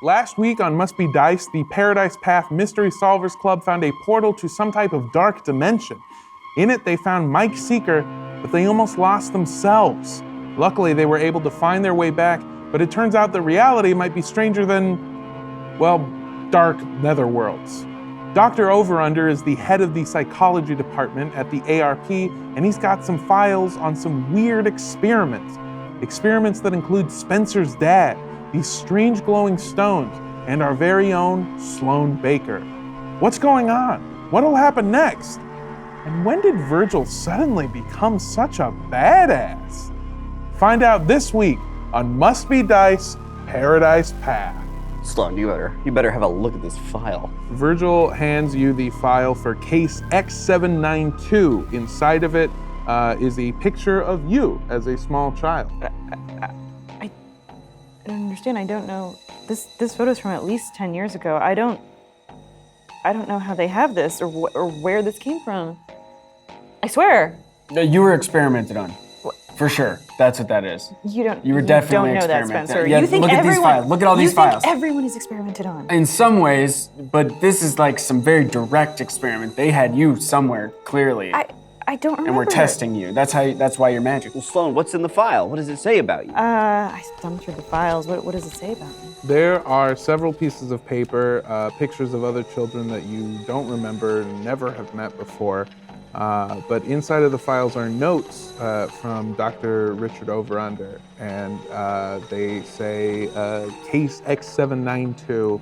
Last week on Must Be Dice, the Paradise Path Mystery Solvers Club found a portal to some type of dark dimension. In it, they found Mike Seeker, but they almost lost themselves. Luckily, they were able to find their way back, but it turns out that reality might be stranger than, well, dark netherworlds. Dr. Overunder is the head of the psychology department at the ARP, and he's got some files on some weird experiments. Experiments that include Spencer's dad, these strange glowing stones, and our very own Sloan Baker. What's going on? What'll happen next? And when did Virgil suddenly become such a badass? Find out this week on Must Be Dice, Paradise Path. Sloan, you better have a look at this file. Virgil hands you the file for case X792. Inside of it is a picture of you as a small child. I don't understand. I don't know. This photo's from at least 10 years ago. I don't know how they have this or where this came from. I swear. You were experimented on. What? For sure. That's what that is. You were definitely don't know that, experimented. Spencer. Yeah, You think look at everyone, these files. Look at all these files. You think everyone is experimented on. In some ways, but this is like some very direct experiment. They had you somewhere, clearly. I don't remember. And we're testing you. That's why you're magic. Well, Sloan, what's in the file? What does it say about you? I thumbed through the files. What does it say about me? There are several pieces of paper, pictures of other children that you don't remember, never have met before. But inside of the files are notes from Dr. Richard Overunder, and they say case X792,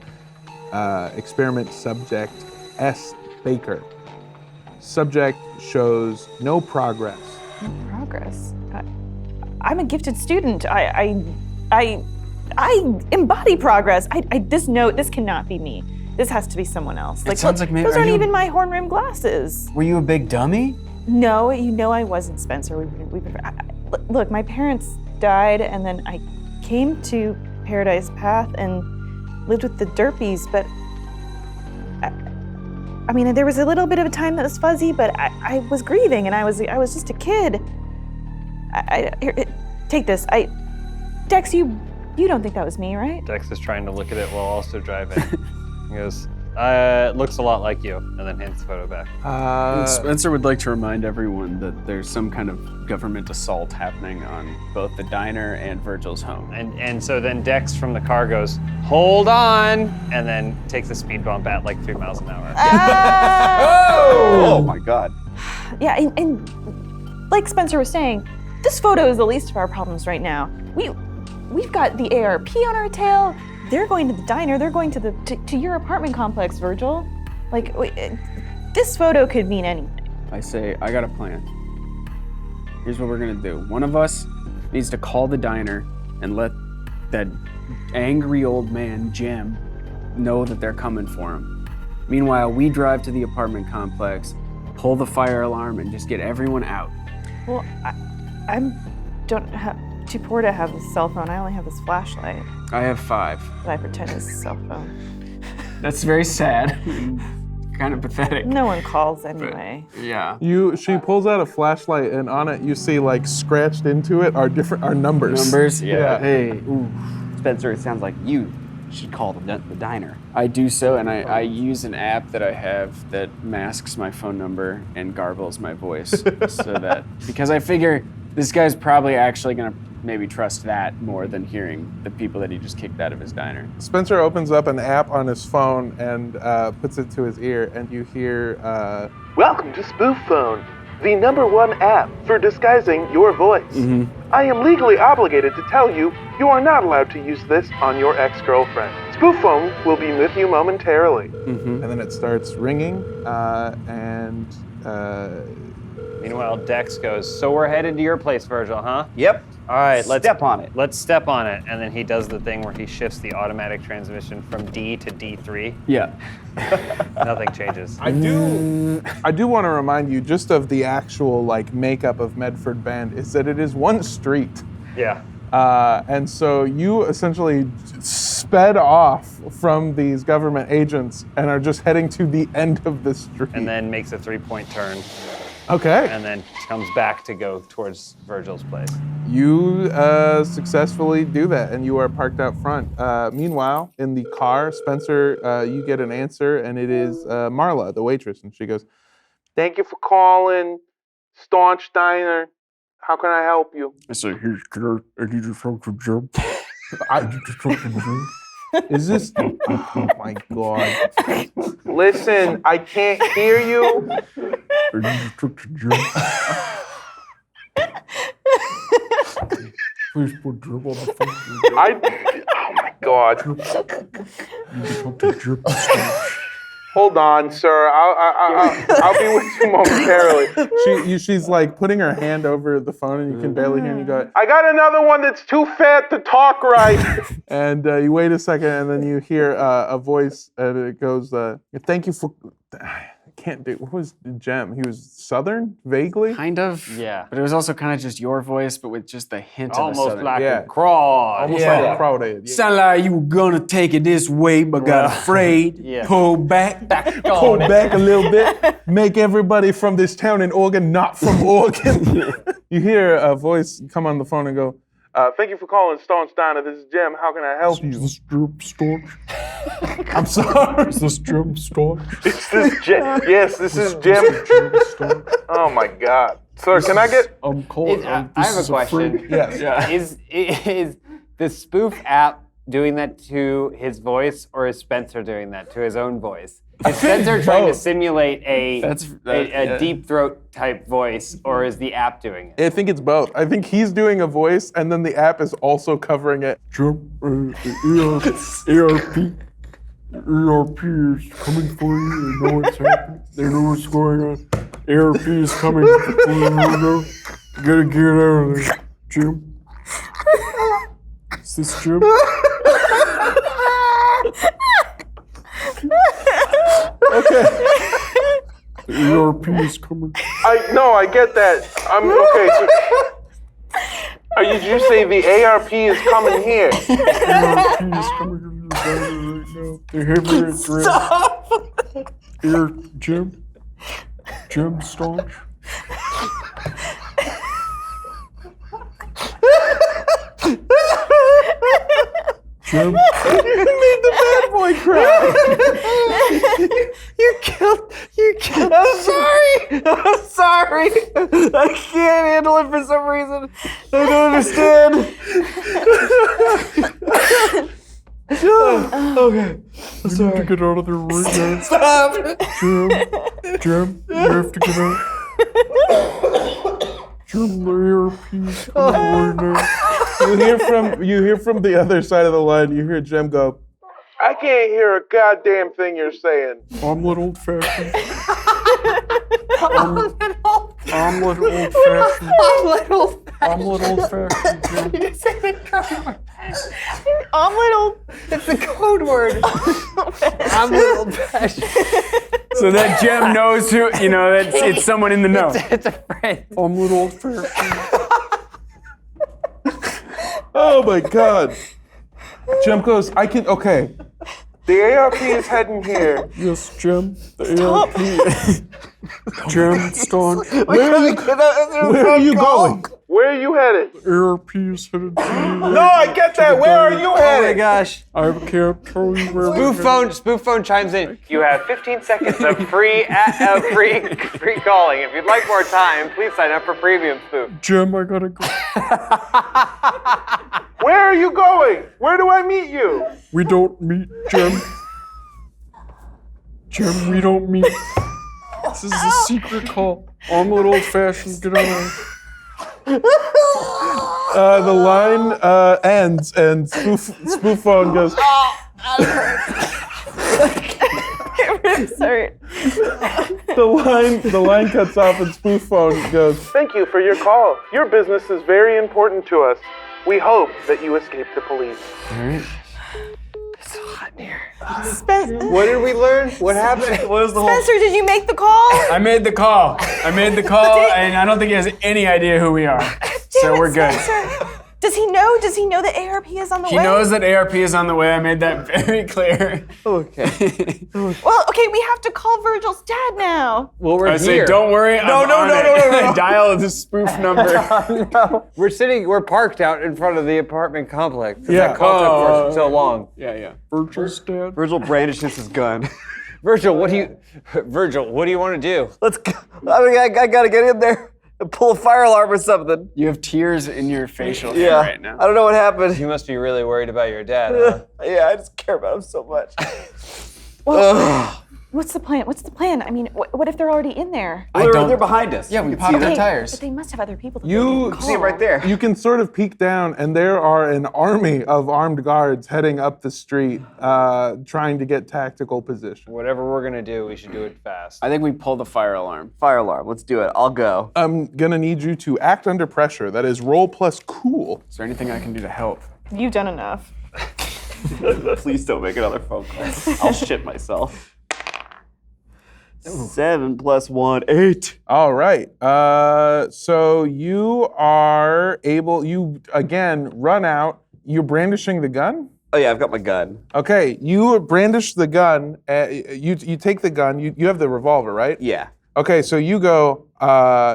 experiment subject S. Baker. Subject shows no progress. No progress? I'm a gifted student. I embody progress. This cannot be me. This has to be someone else. It sounds like maybe those aren't even my horn-rimmed glasses. Were you a big dummy? No, you know I wasn't, Spencer. Look, my parents died, and then I came to Paradise Path and lived with the Derpies, but I mean, there was a little bit of a time that was fuzzy, but I was grieving, and I was just a kid. Here, take this. Dex, you don't think that was me, right? Dex is trying to look at it while also driving. He goes, it looks a lot like you, and then hands the photo back. Spencer would like to remind everyone that there's some kind of government assault happening on both the diner and Virgil's home. And so then Dex from the car goes, hold on, and then takes a speed bump at like 3 miles an hour. Oh my God. Yeah, and like Spencer was saying, this photo is the least of our problems right now. We've got the ARP on our tail. They're going to the diner. They're going to your apartment complex, Virgil. Like, this photo could mean anything. I say, I got a plan. Here's what we're gonna do. One of us needs to call the diner and let that angry old man, Jim, know that they're coming for him. Meanwhile, we drive to the apartment complex, pull the fire alarm, and just get everyone out. Well, I don't have too poor to have a cell phone. I only have this flashlight. I have 5. That I pretend is a cell phone. That's very sad. Kind of pathetic. No one calls anyway. But, yeah. She pulls out a flashlight, and on it you see like scratched into it are numbers. Numbers? Yeah. Hey. Ooh. Spencer, it sounds like you should call the diner. I do so, and I use an app that I have that masks my phone number and garbles my voice. So that, because I figure this guy's probably actually gonna maybe trust that more than hearing the people that he just kicked out of his diner. Spencer opens up an app on his phone and puts it to his ear, and you hear, Welcome to Spoof Phone, the #1 app for disguising your voice. Mm-hmm. I am legally obligated to tell you you are not allowed to use this on your ex-girlfriend. Spoof Phone will be with you momentarily. Mm-hmm. And then it starts ringing, and Meanwhile, Dex goes, so we're headed to your place, Virgil, huh? Yep. All right, Step on it. Let's step on it. And then he does the thing where he shifts the automatic transmission from D to D3. Yeah. Nothing changes. I do want to remind you just of the actual like makeup of Medford Bend is that it is one street. Yeah. And so you essentially sped off from these government agents and are just heading to the end of the street. And then makes a 3-point turn. Okay. and then comes back to go towards Virgil's place. You successfully do that, and you are parked out front. Meanwhile, in the car, Spencer, you get an answer, and it is Marla, the waitress, and she goes, "Thank you for calling Staunch Diner. How can I help you?" I said, "Hey, I need to talk to Jim." Is this? Oh my God! Listen, I can't hear you. I need to talk to Jim. Please put Jim on the phone. Oh my God! I need to talk to Jim. Hold on, sir. I'll be with you momentarily. She's like putting her hand over the phone, and you can barely hear. And you go, "I got another one that's too fat to talk right." And you wait a second, and then you hear a voice, and it goes, "Thank you for." I can't do. What was Jem? He was Southern, vaguely. Kind of. Yeah. But it was also kind of just your voice, but with just the hint of a Almost southern. like Yeah. a cross. Almost Yeah. like a crowd did. Yeah. Sound like you were gonna take it this way, but got afraid. Yeah. Pull back. Pull back a little bit. Make everybody from this town in Oregon not from Oregon. You hear a voice come on the phone and go, "Thank you for calling Staunch Diner. This is Jim. How can I help you?" Is this Jim Staunch? I'm sorry. Is this Jim Staunch? Is this Jim? Yes, this is Jim. Jim Staunch? Oh my God. Sir, can I get? I'm calling. I have a question. Yes. Yeah. Is the spoof app doing that to his voice, or is Spencer doing that to his own voice? Is Spencer trying to Both. simulate a yeah. deep throat type voice, or is the app doing it? I think it's both. I think he's doing a voice, and then the app is also covering it. Jim, ERP is coming for you. They know what's happening. They know what's going on. ERP is coming for you. You gotta get out of there, Jim. Is this Jim? Okay. The ERP is coming. I get that. I'm okay. So, did you say the ARP is coming here? ERP is coming to the diner right now. They're having a drink. Here, Jim. Jim Staunch. Jim. You made the bad boy cry. You killed. I'm sorry. I can't handle it for some reason. I don't understand. Okay. You need to get out of there right now. Stop. Jim, you have to get out. Jim, the ERP's coming right now. You hear from the other side of the line. You hear Jem go, "I can't hear a goddamn thing you're saying." Omelet old fashioned. Omelet old fashioned. Omelet old fashioned. It's a code word. I'm a little fashioned. So that Jem knows who, that it's someone in the know. It's a friend. Omelet old fashioned. Oh my God. Jem goes, okay. The ARP is heading here. Yes, Jim. The ARP. Jim Staunch. Where are you going? Where are you headed? ARP is headed to you. No, I get that. Where are you Oh my headed? gosh. I can't tell you where we're Spoof phone chimes in. You have 15 seconds of free calling. If you'd like more time, please sign up for premium spoof. Jim, I gotta go. Where are you going? Where do I meet you? We don't meet, Jim. Jim, we don't meet. This is a secret call. Omelet old fashioned. Get on. The line ends, and spoof phone goes. Sorry. The line cuts off, and spoof phone goes. "Thank you for your call. Your business is very important to us. We hope that you escape the police." It's so hot in here. Spencer, What did we learn? What happened? What was the whole? did you make the call? I made the call, and I don't think he has any idea who we are. So we're good. Spencer, Does he know? Does he know that ARP is on the way? He knows that ARP is on the way. I made that very clear. Okay. Well, okay, we have to call Virgil's dad now. Well, we're I here. say, don't worry. No. Dial the spoof number. No. We're parked out in front of the apartment complex. Yeah. That call took for so long. Yeah. Virgil's dad. Virgil brandishes his gun. Virgil, what do you want to do? Let's go. I gotta get in there and pull a fire alarm or something. You have tears in your facial hair Yeah. right now. I don't know what happened. You must be really worried about your dad, huh? Yeah, I just care about him so much. Well, what's the plan? I mean, what if they're already in there? They're behind us. Yeah, we You can popped see their them. tires. But they must have other people that You they can call. See it right there. You can sort of peek down, and there are an army of armed guards heading up the street, trying to get tactical position. Whatever we're gonna do, we should do it fast. I think we pull the fire alarm. Fire alarm. Let's do it. I'll go. I'm gonna need you to act under pressure. That is roll plus cool. Is there anything I can do to help? You've done enough. Please don't make another phone call. I'll shit myself. 7 + 1, 8. All right. So you are able. You again run out. You're brandishing the gun. Oh yeah, I've got my gun. Okay. You brandish the gun. You take the gun. You have the revolver, right? Yeah. Okay. So you go.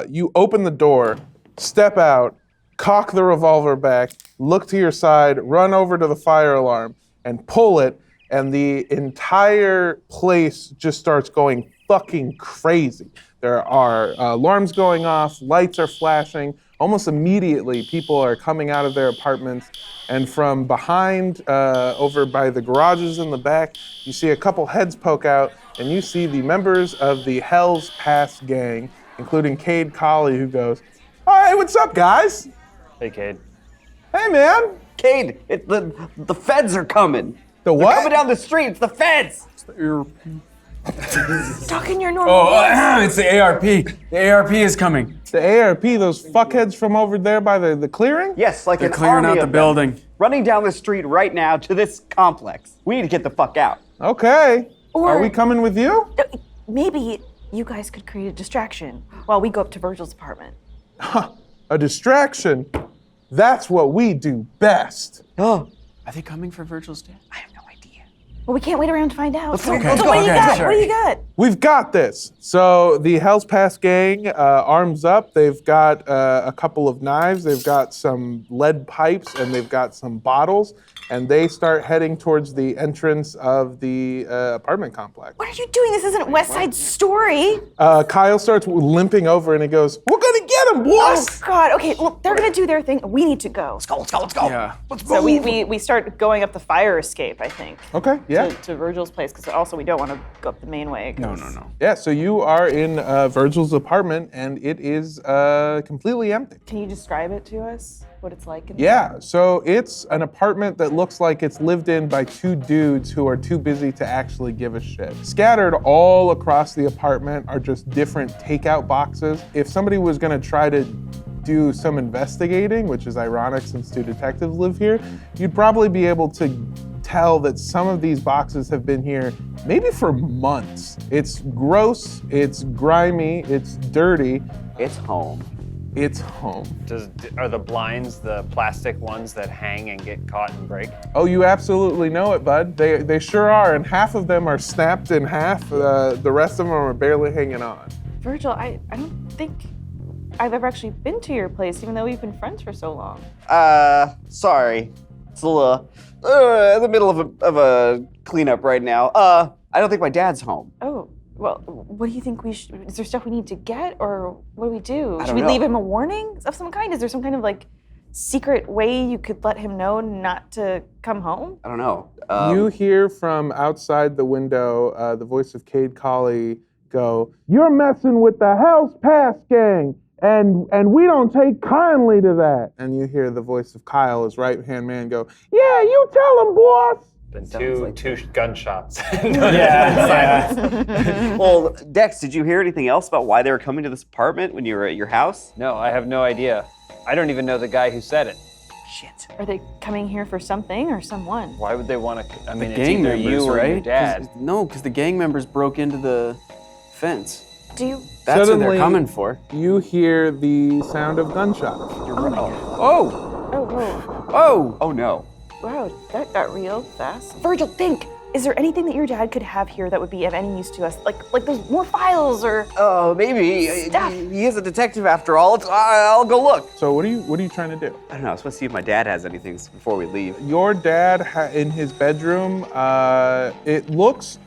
You open the door, step out, cock the revolver back, look to your side, run over to the fire alarm, and pull it. And the entire place just starts going fucking crazy. There are alarms going off, lights are flashing. Almost immediately, people are coming out of their apartments. And from behind, over by the garages in the back, you see a couple heads poke out, and you see the members of the Hell's Pass gang, including Cade Colley, who goes, "Hey, what's up, guys? Hey, Cade. Hey, man." Cade, the feds are coming. The They're what? coming down the street. It's the feds. Talk in your normal voice. It's the ARP. The ARP is coming. The ARP, those fuckheads from over there by the clearing? Yes, like They're an clearing army out the of them, building. running down the street right now to this complex. We need to get the fuck out. Okay. Or- Are we coming with you? Maybe you guys could create a distraction while we go up to Virgil's apartment. A distraction? That's what we do best. Oh, Are they coming for Virgil's dad? I have no idea. Well, we can't wait around to find out. So, okay. so what do you Okay, got? sure. What do you got? We've got this. So the Hell's Pass gang arms up. They've got a couple of knives. They've got some lead pipes, and they've got some bottles. And they start heading towards the entrance of the apartment complex. What are you doing? This isn't West Side Story. Kyle starts limping over, and he goes, "We're gonna get him, Oh boss!" God. Okay. Well, they're gonna do their thing. We need to go. Let's go. Yeah. So we start going up the fire escape, I think. Okay, yeah. To Virgil's place, because also we don't want to go up the main way. No. Yeah, so you are in Virgil's apartment, and it is completely empty. Can you describe it to us? What it's like? Yeah, so it's an apartment that looks like it's lived in by two dudes who are too busy to actually give a shit. Scattered all across the apartment are just different takeout boxes. If somebody was gonna try to do some investigating, which is ironic since two detectives live here, you'd probably be able to tell that some of these boxes have been here maybe for months. It's gross, it's grimy, it's dirty, It's home. it's home. Are the blinds the plastic ones that hang and get caught and break? Oh, you absolutely know it, bud. They sure are, and half of them are snapped in half. The rest of them are barely hanging on. Virgil, I don't think I've ever actually been to your place, even though we've been friends for so long. Sorry. It's a little, in the middle of a cleanup right now. I don't think my dad's home. Oh, well, what do you think we should? Is there stuff we need to get, or what do we do? I Should don't we know. leave him a warning of some kind? Is there some kind of like secret way you could let him know not to come home? I don't know. You hear from outside the window the voice of Cade Colley go, "You're messing with the Hell's Pass gang, and we don't take kindly to that." And you hear the voice of Kyle, his right-hand man, go, "Yeah, you tell him, boss." Been Sounds two like gunshots. Well, Dex, did you hear anything else about why they were coming to this apartment when you were at your house? No, I have no idea. I don't even know the guy who said it. Shit. Are they coming here for something or someone? Why would they want to? I mean, it's Gang either members, you or right? your dad. Because the gang members broke into the fence. Do you? That's what Suddenly- they're coming for. You hear the sound of gunshots. Oh my God. Oh! Oh, Oh! Oh no. Wow, that got real fast. Virgil, think! Is there anything that your dad could have here that would be of any use to us? Like there's more files or... Oh, maybe. Stuff. He is a detective after all. I'll go look. So what are you trying to do? I don't know. I was supposed to see if my dad has anything before we leave. Your dad in his bedroom, it looks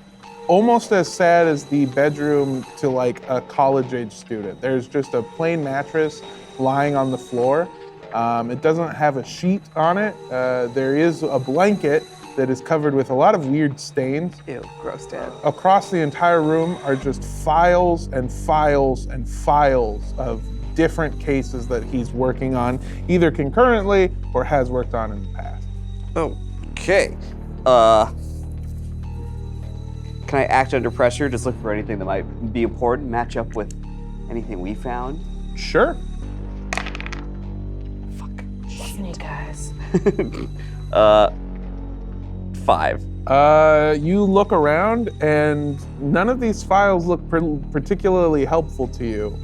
almost as sad as the bedroom to like a college-age student. There's just a plain mattress lying on the floor. It doesn't have a sheet on it. There is a blanket that is covered with a lot of weird stains. Ew, gross, Dad. Across the entire room are just files and files and files of different cases that he's working on, either concurrently or has worked on in the past. Okay. Can I act under pressure? Just look for anything that might be important, match up with anything we found? Sure. Snake eyes. 5. You look around and none of these files look particularly helpful to you.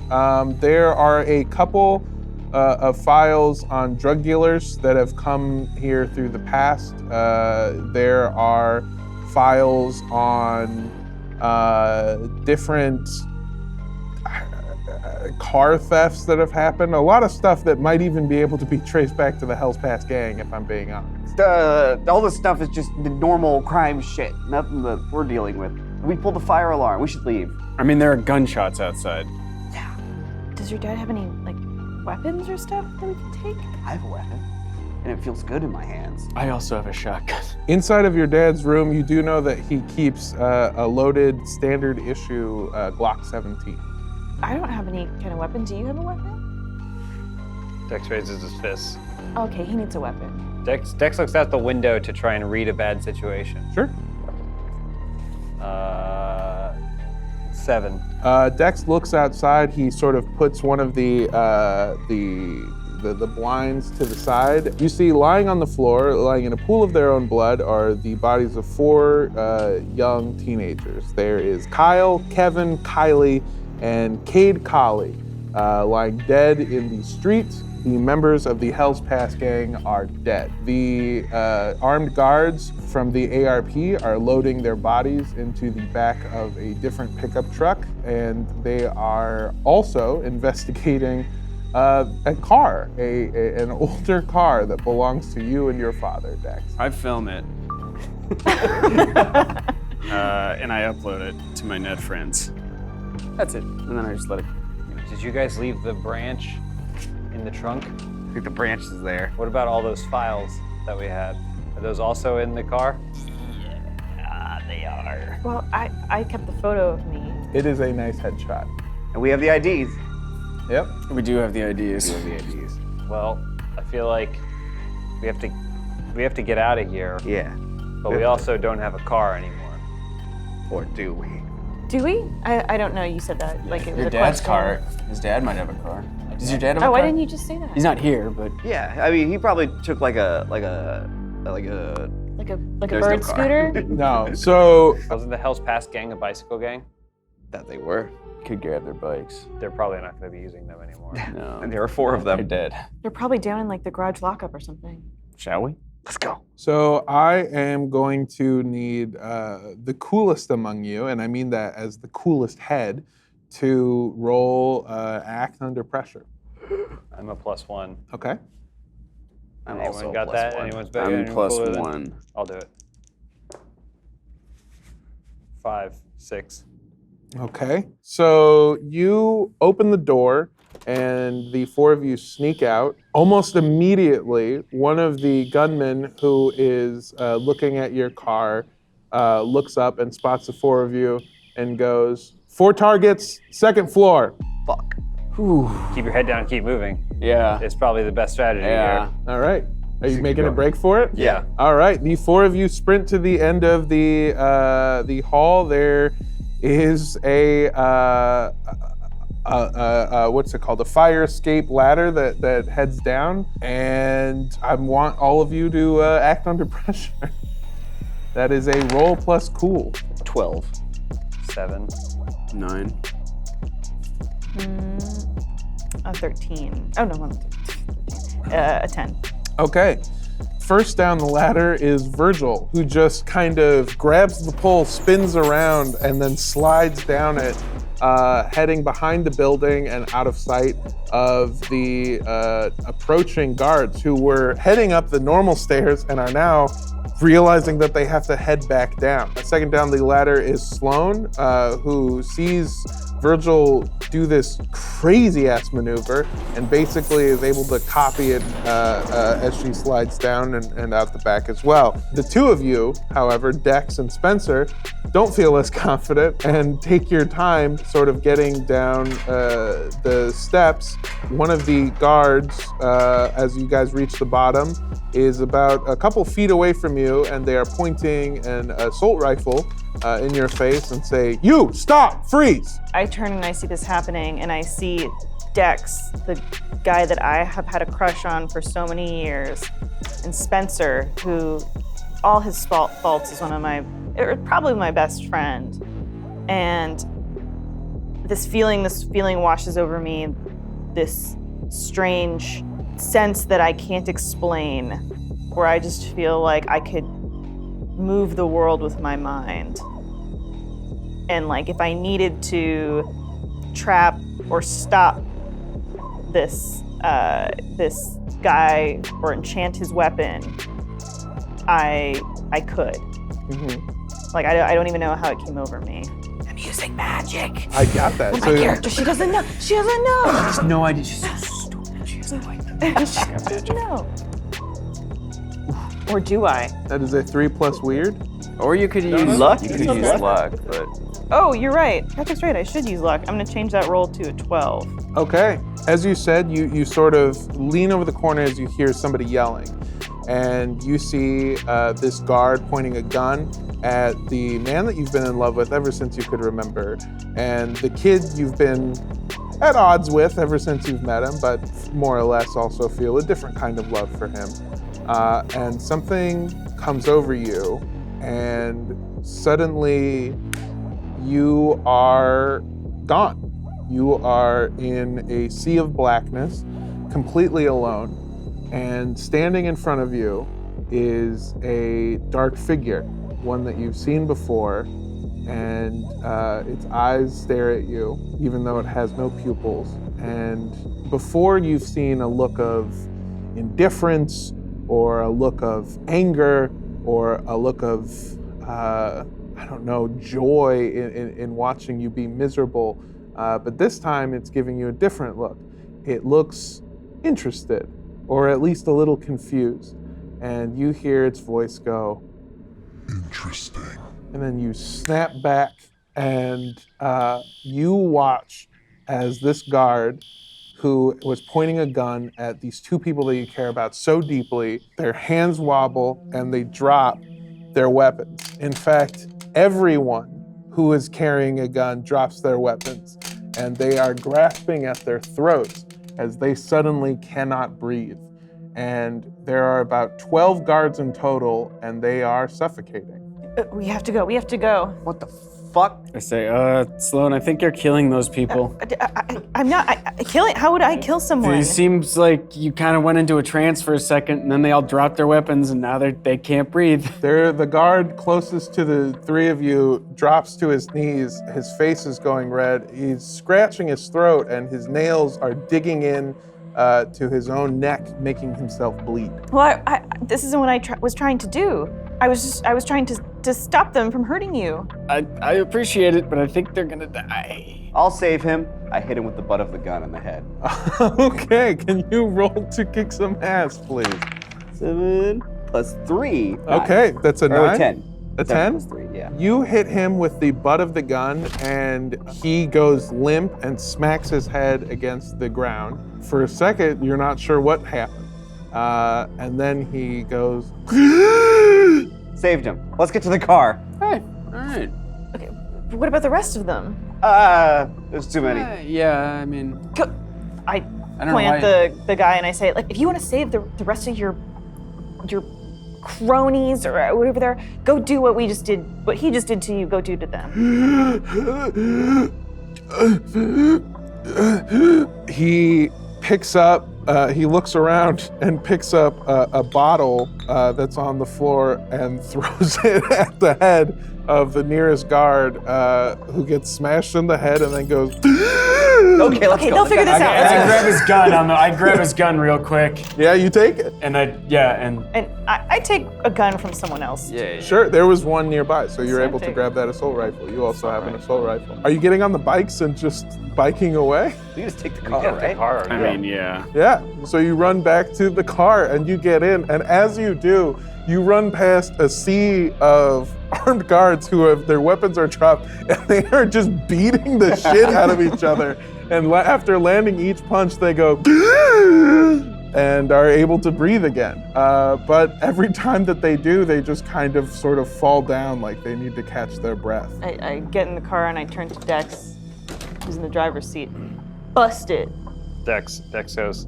There are a couple of files on drug dealers that have come here through the past. There are files on different car thefts that have happened. A lot of stuff that might even be able to be traced back to the Hell's Pass gang, if I'm being honest. All this stuff is just the normal crime shit. Nothing that we're dealing with. We pulled the fire alarm. We should leave. I mean, there are gunshots outside. Does your dad have any, like, weapons or stuff that we can take? I have a weapon, and it feels good in my hands. I also have a shotgun. Inside of your dad's room, you do know that he keeps a loaded standard issue Glock 17. I don't have any kind of weapon. Do you have a weapon? Dex raises his fist. Okay, he needs a weapon. Dex looks out the window to try and read a bad situation. Sure. 7. Dex looks outside. He sort of puts one of the blinds to the side. You see lying on the floor, lying in a pool of their own blood, are the bodies of 4 young teenagers. There is Kyle, Kevin, Kylie, and Cade Colley lying dead in the street. The members of the Hell's Pass gang are dead. The armed guards from the ARP are loading their bodies into the back of a different pickup truck, and they are also investigating a car, an older car that belongs to you and your father, Dex. I film it. And I upload it to my net friends. That's it. And then I just let it. Did you guys leave the branch in the trunk? I think the branch is there. What about all those files that we had? Are those also in the car? Yeah, they are. Well, I kept the photo of me. It is a nice headshot. And we have the IDs. Yep. We do have the ideas. Well, I feel like we have to get out of here. Yeah. But we also don't have a car anymore. Or do we? Do we? I don't know. You said that like it was Your a dad's question. car. His dad might have a car. Does your dad have a car? Oh, why didn't you just say that? He's not here, but Yeah, I mean, he probably took like a Like a There's no bird car. scooter? No. So Wasn't the Hell's Pass gang a bicycle gang? that they were. could grab their bikes. They're probably not going to be using them anymore. No. And there were 4 of They're them. dead. They're probably down in like the garage lockup or something. Shall we? Let's go. So I am going to need the coolest among you, and I mean that as the coolest head, to roll act under pressure. I'm a +1. Okay. I'm Anyone also got +1. that? Anyone's better? I'm Anyone cooler than- +1. I'll do it. 5, 6. Okay. So you open the door, and the 4 of you sneak out. Almost immediately, one of the gunmen who is looking at your car looks up and spots the 4 of you and goes, 4 targets, 2nd floor. Fuck. Keep your head down and keep moving. Yeah. It's probably the best strategy Yeah. here. All right. Are you making a break for it? Yeah. All right. The 4 of you sprint to the end of the hall. There is a what's it called? A fire escape ladder that heads down, and I want all of you to act under pressure. That is a roll plus cool. 12. 7. 9. A 13. Oh no, I'm 13. A 10. Okay. First down the ladder is Virgil, who just kind of grabs the pole, spins around, and then slides down it, heading behind the building and out of sight of the approaching guards who were heading up the normal stairs and are now realizing that they have to head back down. Second down the ladder is Sloan, who sees Virgil do this crazy ass maneuver and basically is able to copy it as she slides down and out the back as well. The two of you, however, Dex and Spencer, don't feel as confident and take your time sort of getting down the steps. One of the guards, as you guys reach the bottom, is about a couple feet away from you, and they are pointing an assault rifle in your face and say, "You, stop, freeze!" I turn and I see this happening, and I see Dex, the guy that I have had a crush on for so many years, and Spencer, who all his faults is probably my best friend. And this feeling washes over me, this strange sense that I can't explain, where I just feel like I could move the world with my mind. And like if I needed to trap or stop this guy or enchant his weapon, I could. Mm-hmm. Like I don't even know how it came over me. I'm using magic. I got that. My character, she doesn't know. She doesn't know. She has no idea. She's so stupid. She has no idea. She doesn't know. Or do I? That is a 3+ weird. Or you could use luck. You could use luck, but Oh, you're right. Patrick's right. I should use luck. I'm gonna change that roll to a 12. Okay. As you said, you sort of lean over the corner as you hear somebody yelling. And you see this guard pointing a gun at the man that you've been in love with ever since you could remember. And the kid you've been at odds with ever since you've met him, but more or less also feel a different kind of love for him. And something comes over you, and suddenly you are gone. You are in a sea of blackness, completely alone, and standing in front of you is a dark figure, one that you've seen before, and its eyes stare at you, even though it has no pupils. And before you've seen a look of indifference, or a look of anger, or a look of, joy in watching you be miserable. But this time it's giving you a different look. It looks interested, or at least a little confused. And you hear its voice go, "Interesting." And then you snap back and you watch as this guard, who was pointing a gun at these two people that you care about so deeply, their hands wobble and they drop their weapons. In fact, everyone who is carrying a gun drops their weapons, and they are grasping at their throats as they suddenly cannot breathe. And there are about 12 guards in total, and they are suffocating. We have to go. What the fuck? I say, Sloan, I think you're killing those people. I'm not killing. How would I kill someone? It seems like you kind of went into a trance for a second, and then they all dropped their weapons, and now they can't breathe. The guard closest to the three of you drops to his knees. His face is going red. He's scratching his throat, and his nails are digging in to his own neck, making himself bleed. Well, this isn't what I was trying to do. I was trying to stop them from hurting you. I appreciate it, but I think they're gonna die. I'll save him. I hit him with the butt of the gun in the head. Okay, can you roll to kick some ass, please? 7 plus 3. 9. Okay, that's a 9? 10. A 7 10? plus 3, yeah. You hit him with the butt of the gun, and he goes limp and smacks his head against the ground. For a second, you're not sure what happened. And then he goes... Saved him. Let's get to the car. Hey, all right. Okay, what about the rest of them? There's too many. Yeah, I mean... I don't know point why- at the guy and I say, like, if you want to save the rest of your cronies or whatever they're, go do what he just did to you, go do to them. He picks up he looks around and picks up a bottle that's on the floor and throws it at the head of the nearest guard, who gets smashed in the head and then goes. Okay, let's go. They'll figure this out. I grab his gun. I grab his gun real quick, Yeah, you take it. and And I take a gun from someone else. Sure, there was one nearby, so you're So able to take- grab that assault rifle. You also have an assault rifle. Are you getting on the bikes and just biking away? We just take the We car, got the right? car. I mean, yeah. Yeah, so you run back to the car and you get in, and as you do, you run past a sea of armed guards who have their weapons are dropped, and they are just beating the shit out of each other. And after landing each punch, they go and are able to breathe again. But every time that they do, they just kind of sort of fall down like they need to catch their breath. I get in the car and I turn to Dex, who's in the driver's seat. Bust it. Dex goes,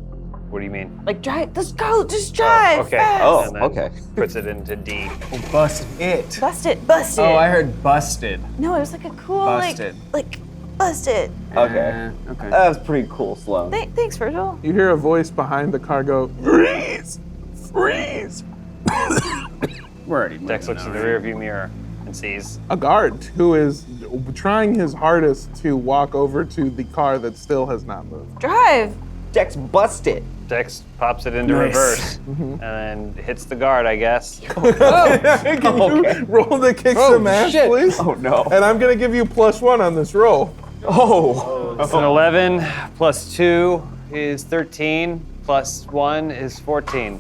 what do you mean? Like, drive. Let's go. Just drive. Okay. Fast. Oh, And then okay. Puts it into D. Bust it. Bust it. Bust it. Oh, I heard busted. No, it was like a cool, Busted. like, bust it. Okay. Okay. That was pretty cool, Sloan. Thanks, Virgil. You hear a voice behind the car go, freeze, freeze. We're already Dex moving looks in now, the right? rearview mirror and sees A guard who is trying his hardest to walk over to the car that still has not moved. Drive. Dex, bust it. Dex pops it into Nice. reverse and then hits the guard, I guess. Can you roll to kick some ass, shit. please? Oh no. And I'm gonna give you +1 on this roll. Oh. It's an 11 plus 2 is 13 plus 1 is 14.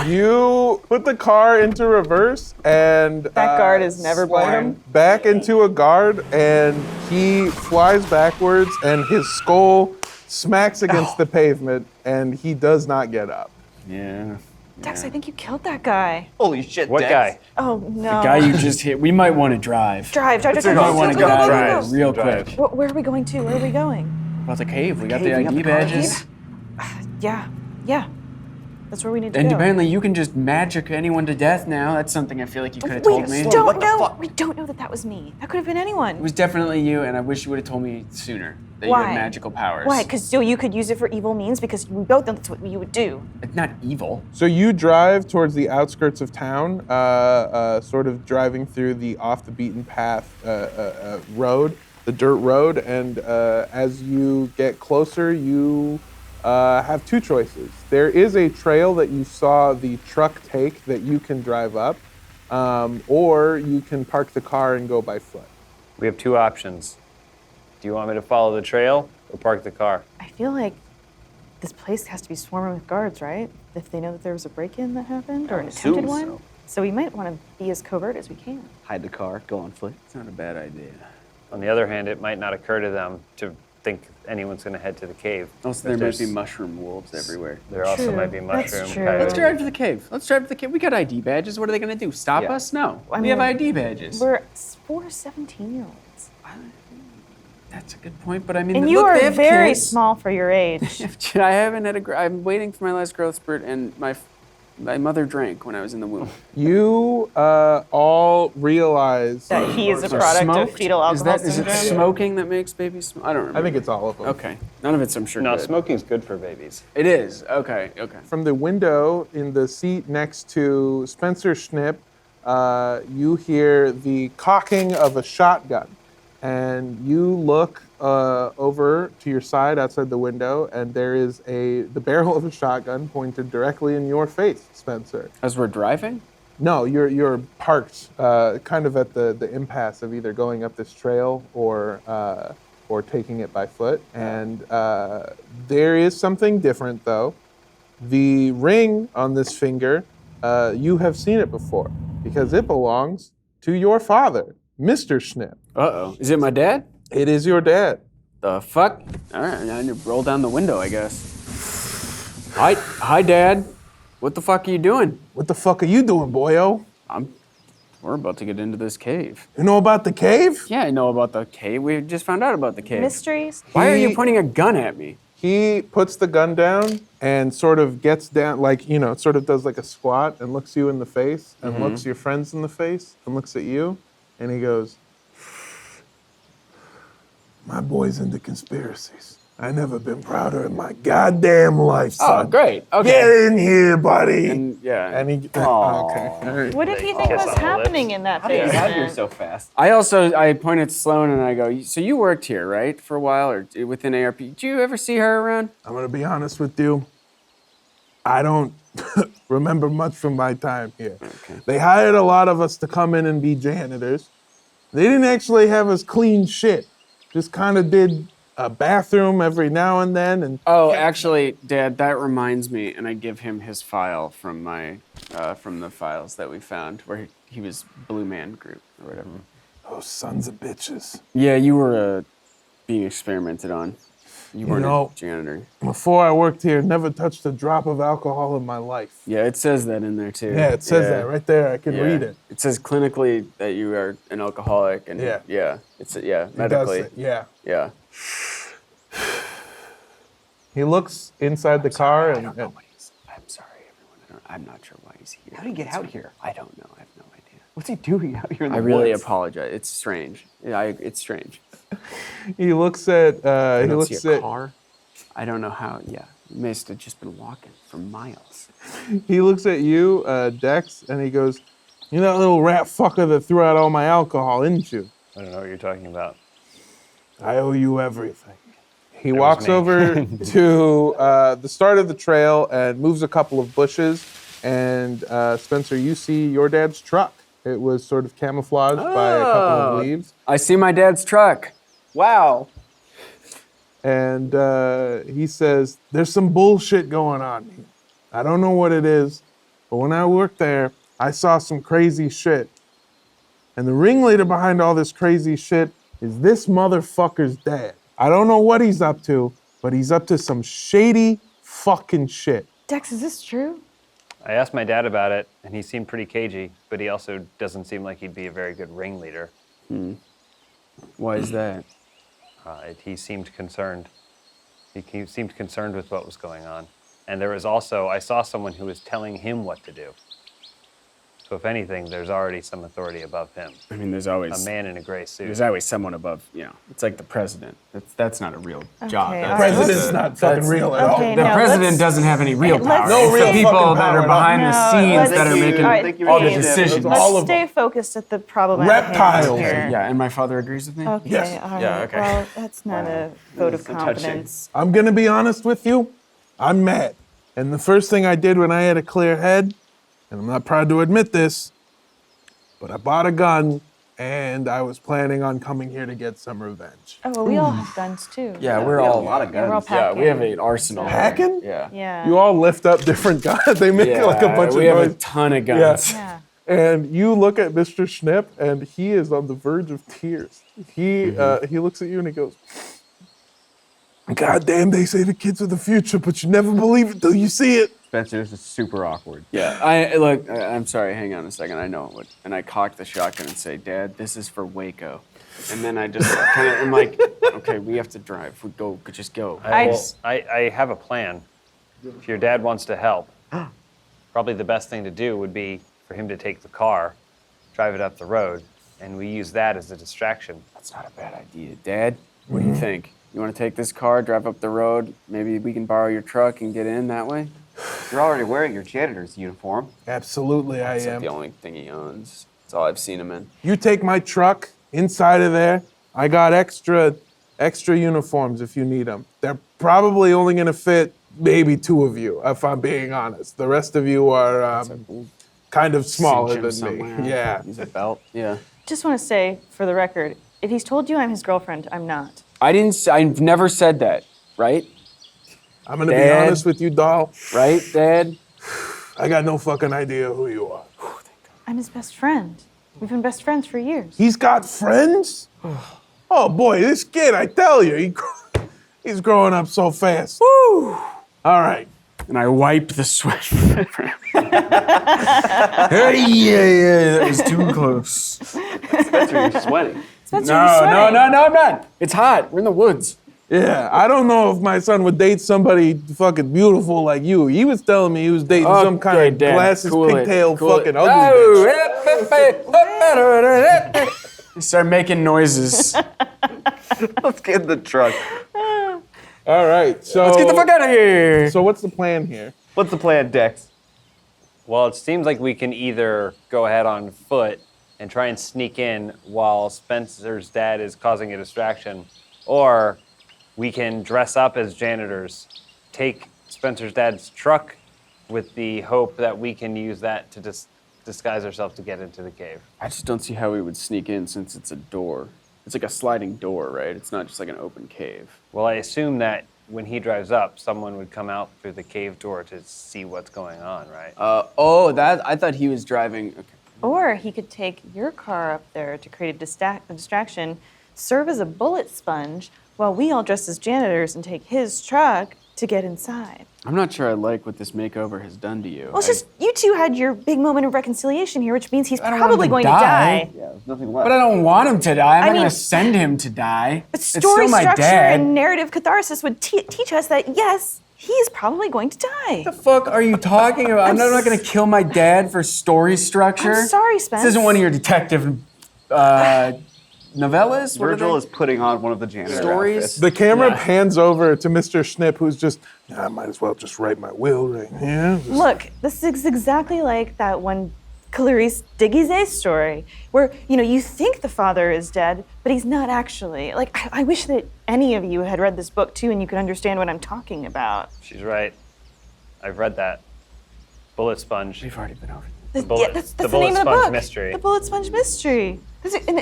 You put the car into reverse and That guard is never slam born. back into a guard, and he flies backwards, and his skull smacks against the pavement, and he does not get up. Yeah. Dex, I think you killed that guy. Holy shit, What Dex. guy? Oh no. Guy you just hit. We might want to drive. Drive. We might want to go Drive. real Drive. quick. Where are we going to? Where are we going? About the cave. We got cave, the we got ID the car. badges. Yeah. That's where we need to And go. apparently you can just magic anyone to death now. That's something I feel like you could have we told me. What don't the know. fuck? We don't know that was me. That could have been It anyone. was definitely you, and I wish you would have told me sooner that you Why? had magical powers. Why? Because so you could use it for evil means? Because we both know that's what you would do. It's not evil. So you drive towards the outskirts of town, sort of driving through the off the beaten path road, the dirt road, and as you get closer, you have two choices. There is a trail that you saw the truck take that you can drive up, or you can park the car and go by foot. We have two options. Do you want me to follow the trail or park the car? I feel like this place has to be swarming with guards, right? If they know that there was a break-in that happened or an attempted assume one. so. So we might want to be as covert as we can. Hide the car, go on foot. It's not a bad idea. On the other hand, it might not occur to them to think anyone's going to head to the cave. Also, If there might be there's- mushroom wolves everywhere. There also True. might be That's mushroom true. coyotes. Let's drive to the cave. Let's drive to the cave. We got ID badges. What are they going to do? Stop Yeah. us? No. I We have mean, ID badges. We're 4 17-year-olds. That's a good point, but I mean, And you look, they are have very kids. small for your age. I haven't had a. I'm waiting for my last growth spurt, and my mother drank when I was in the womb. You all realize. That he is a So product of smoked? fetal alcohol Is it syndrome. smoking that makes babies smoke? I don't remember. I think it's all of them. Okay. None of it's, I'm sure. No, good. smoking's good for babies. It is. Okay. Okay. From the window in the seat next to Spencer Schnipp, you hear the cocking of a shotgun. And you look over to your side outside the window, and there is the barrel of a shotgun pointed directly in your face, Spencer. As we're driving? No, you're parked kind of at the impasse of either going up this trail or taking it by foot. And there is something different, though. The ring on this finger, you have seen it before because it belongs to your father, Mr. Schnipp. Uh-oh. Is it my dad? It is your dad. The fuck? All right, I need to roll down the window, I guess. Hi, Dad. What the fuck are you doing? What the fuck are you doing, boyo? We're about to get into this cave. You know about the cave? Yeah, I know about the cave. We just found out about the cave. Mysteries. Why are you He- pointing a gun at me? He puts the gun down and sort of gets down, sort of does like a squat and looks you in the face and looks your friends in the face and looks at you. And he goes, my boy's into conspiracies. I never been prouder in my goddamn life, Oh, son. great. Okay. Get in here, buddy. And, yeah. And he. Okay. All right. What did he think kiss was on the happening lips. in that How did you basement? get here so fast? I pointed to Sloan and I go, so you worked here, right, for a while, or within ARP? Did you ever see her around? I'm gonna be honest with you. I don't remember much from my time here. Okay. They hired a lot of us to come in and be janitors. They didn't actually have us clean shit. Just kind of did a bathroom every now and then. And Oh, actually, Dad, that reminds me, and I give him his file from from the files that we found, where he was Blue Man Group or whatever. those sons of bitches. Yeah, you were being experimented on. You weren't know- a janitor. Before I worked here, never touched a drop of alcohol in my life. Yeah, it says that in there too. Yeah, it says that right there. I can Yeah. read it. It says clinically that you are an alcoholic, and Yeah. it's It does medically, say- yeah. yeah. He looks inside the car and I'm sorry, everyone. I'm not sure why he's here. How did he get out here? I don't know. I have no idea. What's he doing out here in the I really woods? apologize. It's strange. Yeah, it's strange. he looks at I he don't looks see a at car. I don't know how. Yeah, you must have just been walking for miles. he looks at you, Dex, and he goes, "You're that little rat fucker that threw out all my alcohol, isn't you? I don't know what you're talking about. I owe you everything." He was walks me. over to the start of the trail and moves a couple of bushes. And Spencer, you see your dad's truck. It was sort of camouflaged by a couple Oh. of leaves. I see my dad's truck. Wow. And he says, "There's some bullshit going on here. I don't know what it is, but when I worked there, I saw some crazy shit. And the ringleader behind all this crazy shit is this motherfucker's dad. I don't know what he's up to, but he's up to some shady fucking shit." Dex, is this true? I asked my dad about it, and he seemed pretty cagey, but he also doesn't seem like he'd be a very good ringleader. Why is that? He seemed concerned. He seemed concerned with what was going on. And there was also, I saw someone who was telling him what to do. So if anything, there's already some authority above him. I mean, there's A always man in a gray suit. someone above. It's like the president. That's not a real job. Okay, That's- all right, President's let's- not fucking real at all. Okay, The no, president let's- doesn't have any real let's- power. No It's real the people fucking that power are at all. behind the No, scenes let's- that are making all right, all the please. decisions. All Let's of them. stay focused at the problem at Reptiles. hand here. Yeah, and my father agrees with me. Okay, Yes. all right. Yeah, okay. Well, that's not a vote of That's so touching. confidence. I'm gonna be honest with you, I'm mad. And the first thing I did when I had a clear head, and I'm not proud to admit this, but I bought a gun and I was planning on coming here to get some revenge. Oh, well, we all have guns too. Yeah, we're we have all a lot of Yeah, we're all guns. Yeah, we have packing. an arsenal. Packing? Yeah. Yeah. You all lift up different guns. They make like a bunch we of have noise. a ton of guns. Yeah. And you look at Mr. Schnipp, and he is on the verge of tears. He looks at you and he goes, "God damn, they say the kids are the future, but you never believe it till you see it." Spencer, this is super awkward. Yeah, I'm sorry. Hang on a second. I know what. And I cock the shotgun and say, "Dad, this is for Waco." And then I just kind of am like, "Okay, we have to drive. We go. Just go." I have a plan. If your dad wants to help, probably the best thing to do would be for him to take the car, drive it up the road, and we use that as a distraction. That's not a bad idea, Dad. What do you think? You want to take this car, drive up the road? Maybe we can borrow your truck and get in that way. You're already wearing your janitor's uniform. Absolutely, I That's like am. the only thing he owns. That's all I've seen him in. You take my truck inside of there. I got extra uniforms if you need them. They're probably only gonna fit maybe 2 of you, if I'm being honest. The rest of you are kind of smaller Cinch him than somewhere. me. Yeah. Use a belt. Yeah. Just want to say, for the record, if he's told you I'm his girlfriend, I'm not. I've never said that, right? I'm gonna be Dad. honest with you, doll. Right, Dad? I got no fucking idea who you are. I'm his best friend. We've been best friends for years. He's got friends? Oh boy, this kid, I tell you, he's growing up so fast. Woo! All right. And I wipe the sweat from my brow. Hey, yeah, that was too close. Spencer, you're sweating. Spencer, No, you're sweating. no, I'm not. It's hot. We're in the woods. Yeah, I don't know if my son would date somebody fucking beautiful like you. He was telling me he was dating some kind of Dad, glasses, cool it, pigtail, cool it. fucking ugly bitch. They start making noises. Let's get in the truck. All right, so Let's get the fuck out of here. So what's the plan here? What's the plan, Dex? Well, it seems like we can either go ahead on foot and try and sneak in while Spencer's dad is causing a distraction, or we can dress up as janitors, take Spencer's dad's truck with the hope that we can use that to disguise ourselves to get into the cave. I just don't see how we would sneak in since it's a door. It's like a sliding door, right? It's not just like an open cave. Well, I assume that when he drives up, someone would come out through the cave door to see what's going on, right? I thought he was driving. Okay. Or he could take your car up there to create a distraction, serve as a bullet sponge, while we all dress as janitors and take his truck to get inside. I'm not sure I like what this makeover has done to you. Well, it's just you two had your big moment of reconciliation here, which means he's I don't want him probably to going die. to die. Yeah, there's nothing left. But I don't want him to die. I'm not mean- going to send him to die. But It's story still my structure dad. and narrative catharsis would teach us that, yes, he's probably going to die. What the fuck are you talking about? I'm not going to kill my dad for story structure. I'm sorry, Spence. This isn't one of your detective novellas? What are Virgil they? is putting on one of the janitor Stories? outfits. The camera Yeah. pans over to Mr. Snip, who's just, I might as well just write my will right here. Just- Look, this is exactly like that one Clarice Diggy's story, where you think the father is dead, but he's not actually. Like, I wish that any of you had read this book too, and you could understand what I'm talking about. She's right. I've read that. Bullet Sponge. We've already been over bullet- That's the the Bullet name of the Sponge book. Mystery. The Bullet Sponge Mystery.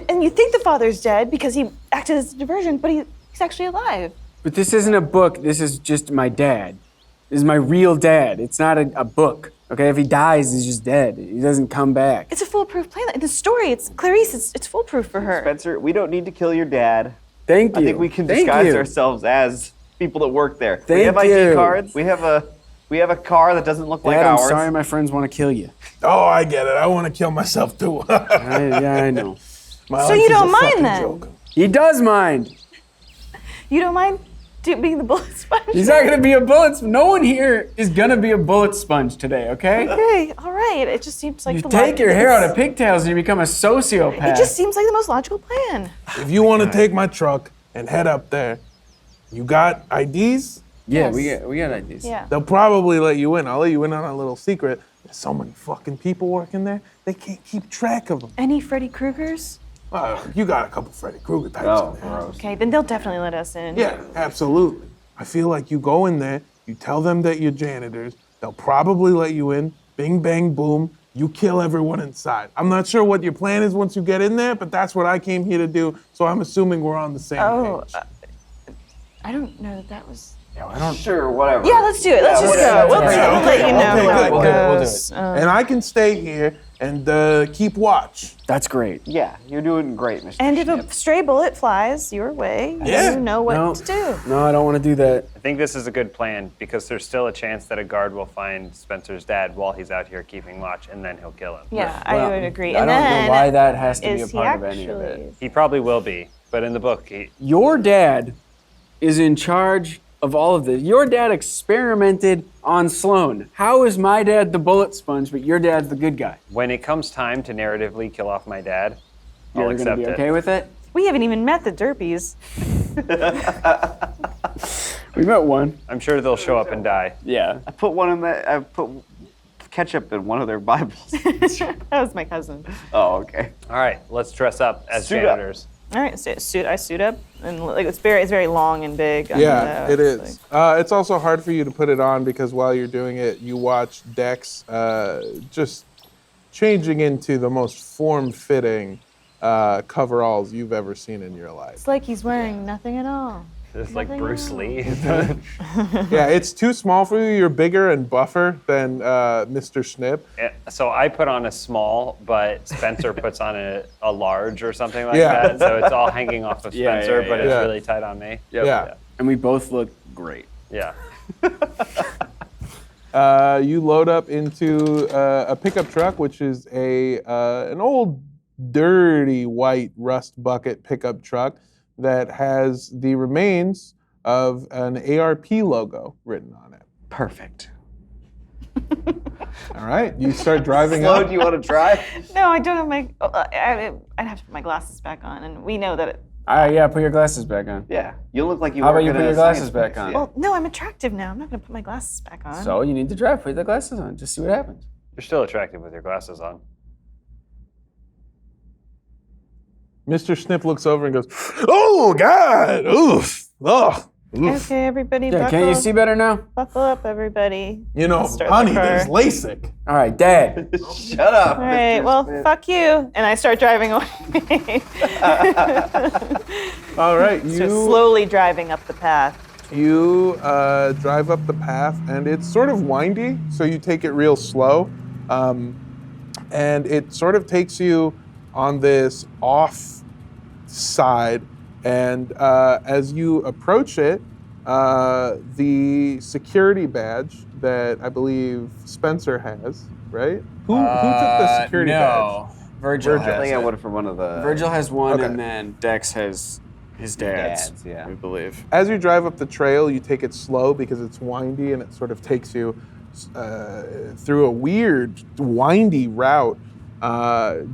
And you think the father's dead because he acted as a diversion, but he's actually alive. But this isn't a book. This is just my dad. This is my real dad. It's not a book. Okay, if he dies, he's just dead. He doesn't come back. It's a foolproof plan. The story, it's Clarice. It's foolproof for her. Spencer, we don't need to kill your dad. Thank you. I think we can Thank disguise you. ourselves as people that work there. we Thank have ID you. cards. We have a car that doesn't look like Dad, I'm ours. sorry my friends want to kill you. Oh, I get it. I want to kill myself too. I know. My So life you is a don't mind fucking then? joke. He does mind. You don't mind being the bullet sponge? He's not gonna be a bullet. No one here is gonna be a bullet sponge today. Okay? Okay, all right. It just seems like You the take your hair out of it's- pigtails and you become a sociopath. It just seems like the most logical plan. If you want to take my truck and head up there, you got IDs? yeah, Yes. we got ideas. Yeah. They'll probably let you in. I'll let you in on a little secret. There's so many fucking people working there, they can't keep track of them. Any Freddy Kruegers? You got a couple Freddy Krueger types Oh, in there. gross. Okay, then they'll definitely let us in. Yeah, absolutely. I feel like you go in there, you tell them that you're janitors, they'll probably let you in, bing, bang, boom, you kill everyone inside. I'm not sure what your plan is once you get in there, but that's what I came here to do, so I'm assuming we're on the same Oh, page. I don't know that was. Sure, whatever. Yeah, let's do it. Let's just go. We'll let you know Okay, how it good, good, we'll do goes. it. And I can stay here and keep watch. That's great. Yeah, you're doing great, Mr. And if Snip. a stray bullet flies your way, Yeah. you know what No. to do. No, I don't want to do that. I think this is a good plan because there's still a chance that a guard will find Spencer's dad while he's out here keeping watch, and then he'll kill him. Yeah, Well, I would agree. I And don't then know why that has to be a is he part of any of it. actually? He probably will be, but in the book, Your dad is in charge of all of this. Your dad experimented on Sloan. How is my dad the bullet sponge, but your dad's the good guy? when it comes time to narratively kill off my dad, I'll You're gonna accept be it. okay with it? We haven't even met the Derpies. We met one. I'm sure they'll show up and die. Yeah. I put ketchup in one of their Bibles. That was my cousin. Oh, okay. All right, let's dress up as Suit up. janitors. All right, so I suit up, and like it's very long and big. Yeah, it it's is. like- It's also hard for you to put it on because while you're doing it, you watch Dex just changing into the most form-fitting coveralls you've ever seen in your life. It's like he's wearing nothing at all. It's like Nothing Bruce else. Lee. Yeah, it's too small for you. You're bigger and buffer than Mr. Snip. Yeah, so I put on a small, but Spencer puts on a large or something like Yeah. that. So it's all hanging off of Yeah, Spencer, yeah, but it's yeah. really tight on me. Yeah. And we both look great. Yeah. You load up into a pickup truck, which is an old, dirty white rust bucket pickup truck that has the remains of an ARP logo written on it. Perfect. All right, you start driving Sloan, up. do you want to drive? No, I don't have my. I'd have to put my glasses back on, and we know that Yeah, put your glasses back on. Yeah, you look like you How work about you at put a your glasses science back place, on? yeah. Well, no, I'm attractive now. I'm not gonna put my glasses back on. So you need to drive. Put the glasses on. Just see what happens. You're still attractive with your glasses on. Mr. Sniff looks over and goes, "Oh God! Oof! Ugh! Oof!" Okay, everybody, Yeah, buckle. can't you see better now? Buckle up, everybody. You know, I'll start the honey, car. there's LASIK. All right, Dad. Shut up. All right, Mr. well, Smith. fuck you. And I start driving away. All right, So you slowly driving up the path. drive up the path, and it's sort of windy, so you take it real slow, and it sort of takes you on this off side, and as you approach it, the security badge that I believe Spencer has, right? Who took the security badge? Virgil Virgil. I has think I it. would have for one of the. Virgil has one, Okay. and then Dex has his dad's. Dad's, yeah. We believe. As you drive up the trail, you take it slow because it's windy and it sort of takes you through a weird, windy route.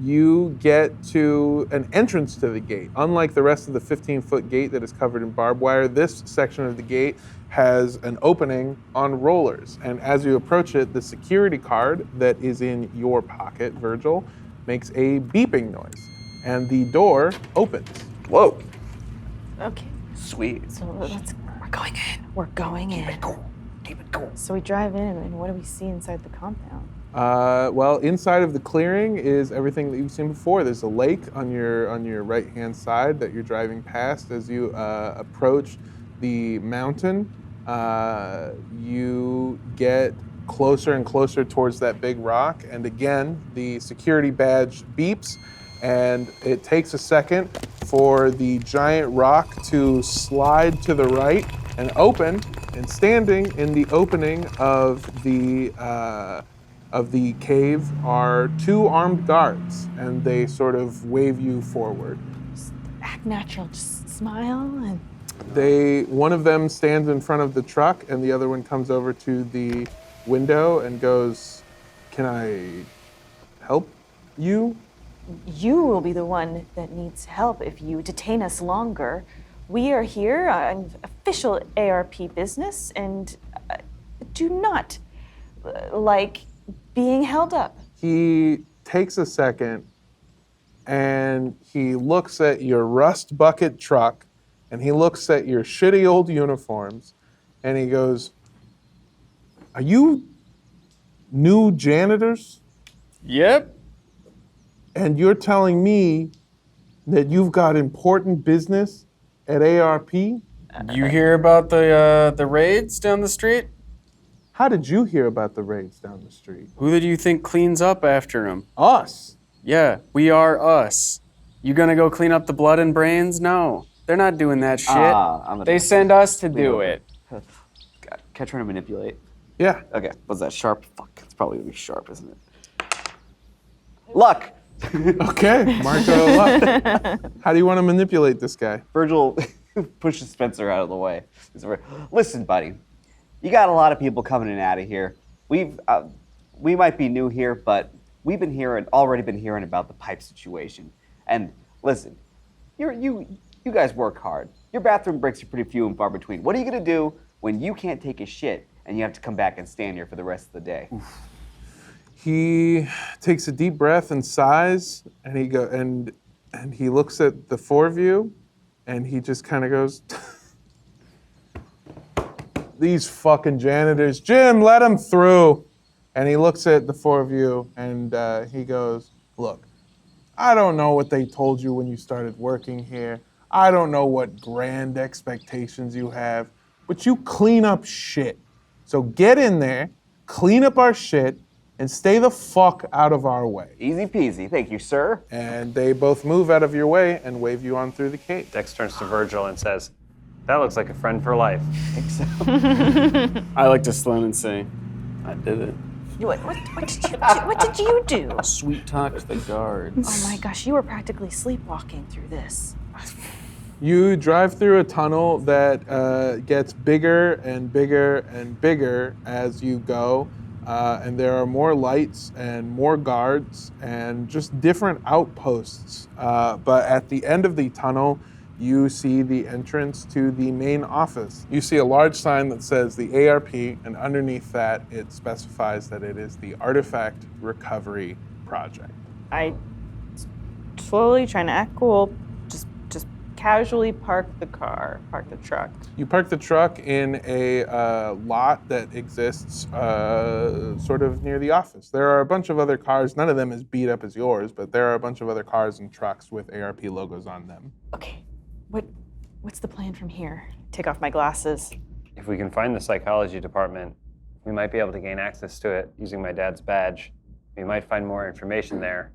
You get to an entrance to the gate. Unlike the rest of the 15-foot gate that is covered in barbed wire, this section of the gate has an opening on rollers. And as you approach it, the security card that is in your pocket, Virgil, makes a beeping noise. And the door opens. Whoa. Okay, Sweet. so we're going in. We're going in. Keep it cool. So we drive in, and what do we see inside the compound? Well, inside of the clearing is everything that you've seen before. There's a lake on your right-hand side that you're driving past. As you approach the mountain, you get closer and closer towards that big rock. And again, the security badge beeps, and it takes a second for the giant rock to slide to the right and open. And standing in the opening of the cave are two armed guards, and they sort of wave you forward. Just act natural. Just smile and. One of them stands in front of the truck, and the other one comes over to the window and goes, "Can I help you?" You will be the one that needs help if you detain us longer. We are here on official ARP business and do not like being held up. He takes a second and he looks at your rust bucket truck and he looks at your shitty old uniforms and he goes, "Are you new janitors? Yep. And you're telling me that you've got important business at ARP? You hear about the raids down the street? How did you hear about the raids down the street?" Who do you think cleans up after them? Us. Yeah, we are us. You gonna go clean up the blood and brains? No, they're not doing that shit. I'm gonna They send us to do over. it. Can I try to manipulate? Yeah. Okay, was that sharp? Fuck, it's probably gonna be sharp, isn't it? Luck! Okay, Marco, luck. How do you want to manipulate this guy? Virgil pushes Spencer out of the way. He's over, "Listen, buddy, you got a lot of people coming in and out of here. We might be new here, but we've already been hearing about the pipe situation. And listen, you guys work hard. Your bathroom breaks are pretty few and far between. What are you gonna do when you can't take a shit and you have to come back and stand here for the rest of the day?" He takes a deep breath and sighs, and he looks at the four of you, and he just kind of goes, "These fucking janitors, Jim, let them through." And he looks at the four of you, and he goes, "Look, I don't know what they told you when you started working here. I don't know what grand expectations you have, but you clean up shit. So get in there, clean up our shit, and stay the fuck out of our way." Easy peasy, thank you, sir. And they both move out of your way and wave you on through the cave. Dex turns to Virgil and says, "That looks like a friend for life." I like to Sloan and say, I did it. What did you do? Sweet talk to the guards. Oh my gosh, you were practically sleepwalking through this. You drive through a tunnel that gets bigger and bigger and bigger as you go. And there are more lights and more guards and just different outposts. But at the end of the tunnel, you see the entrance to the main office. You see a large sign that says the ARP, and underneath that, it specifies that it is the Artifact Recovery Project. I slowly, trying to act cool, just casually park the truck. You park the truck in a lot that exists sort of near the office. There are a bunch of other cars, none of them as beat up as yours, but there are a bunch of other cars and trucks with ARP logos on them. Okay, what's the plan from here? Take off my glasses. If we can find the psychology department, we might be able to gain access to it using my dad's badge. We might find more information there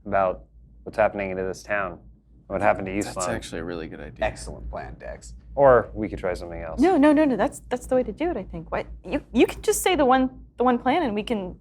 about what's happening into this town. What happened to you, Sloan? That's actually a really good idea. Excellent plan, Dex. Or we could try something else. No. That's the way to do it. I think. What you can just say the one plan, and we can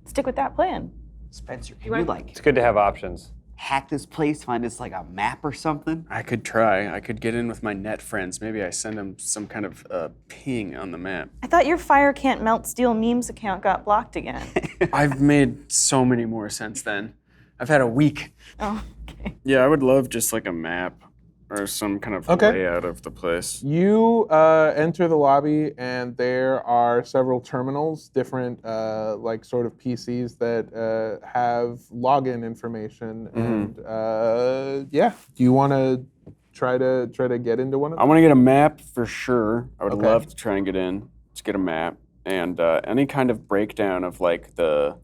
stick with that plan. Spencer, can you It's good to have options. hack this place, find us like a map or something? I could try. I could get in with my net friends. Maybe I send them some kind of ping on the map. I thought your Fire Can't Melt Steel memes account got blocked again. I've made so many more since then. I've had a week. Oh, okay. Yeah, I would love just like a map or some kind of layout of the place. You enter the lobby, and there are several terminals, different like sort of PCs that have login information. And yeah, do you want to try to get into one of I them? want to get a map for sure. I would Okay. love to try and get in. Let's get a map and any kind of breakdown of like the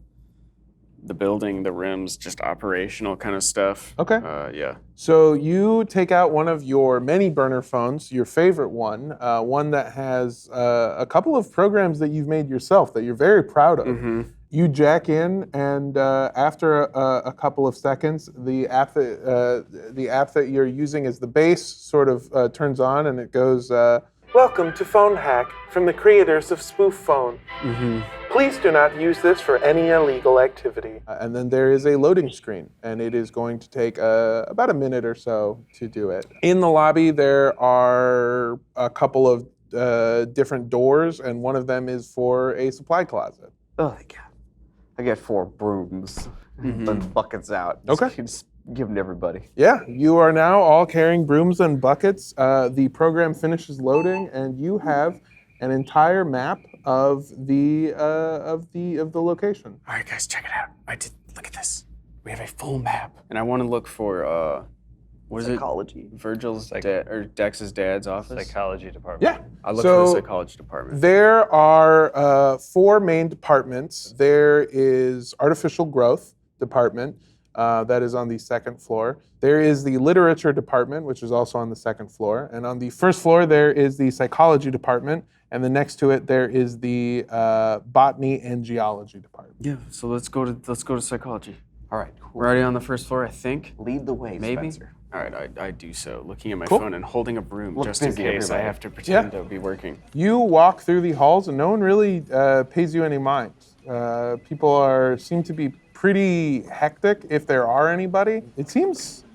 building, the rims, just operational kind of stuff. Okay. Yeah. So you take out one of your many burner phones, your favorite one that has a couple of programs that you've made yourself that you're very proud of. You jack in, and after a couple of seconds, the app that you're using as the base sort of turns on, and it goes, "Welcome to Phone Hack from the creators of Spoof Phone. Please do not use this for any illegal activity." And then there is a loading screen, and it is going to take about a minute or so to do it. In the lobby, there are a couple of different doors, and one of them is for a supply closet. Oh, my God. I got 4 brooms and buckets out. Okay. Just give them to everybody. Yeah, you are now all carrying brooms and buckets. The program finishes loading, and you have an entire map of the location. All right, guys, check it out. Look at this. We have a full map, and I want to look for what is Psychology. it? Virgil's dad or Dex's dad's office. Psychology department. Yeah. I look for the psychology department. There are 4 main departments. There is artificial growth department that is on the 2nd floor. There is the literature department, which is also on the 2nd floor. And on the 1st floor, there is the psychology department. And then next to it, there is the botany and geology department. Yeah. So let's go to psychology. All right, cool. We're already on the 1st floor, I think. Lead the way, Maybe. Spencer. All right, I do so. Looking at my Cool. phone and holding a broom Look just in busy, case I everybody. have to pretend Yeah. to be working. You walk through the halls, and no one really pays you any mind. People seem to be pretty hectic, if there are anybody. It seems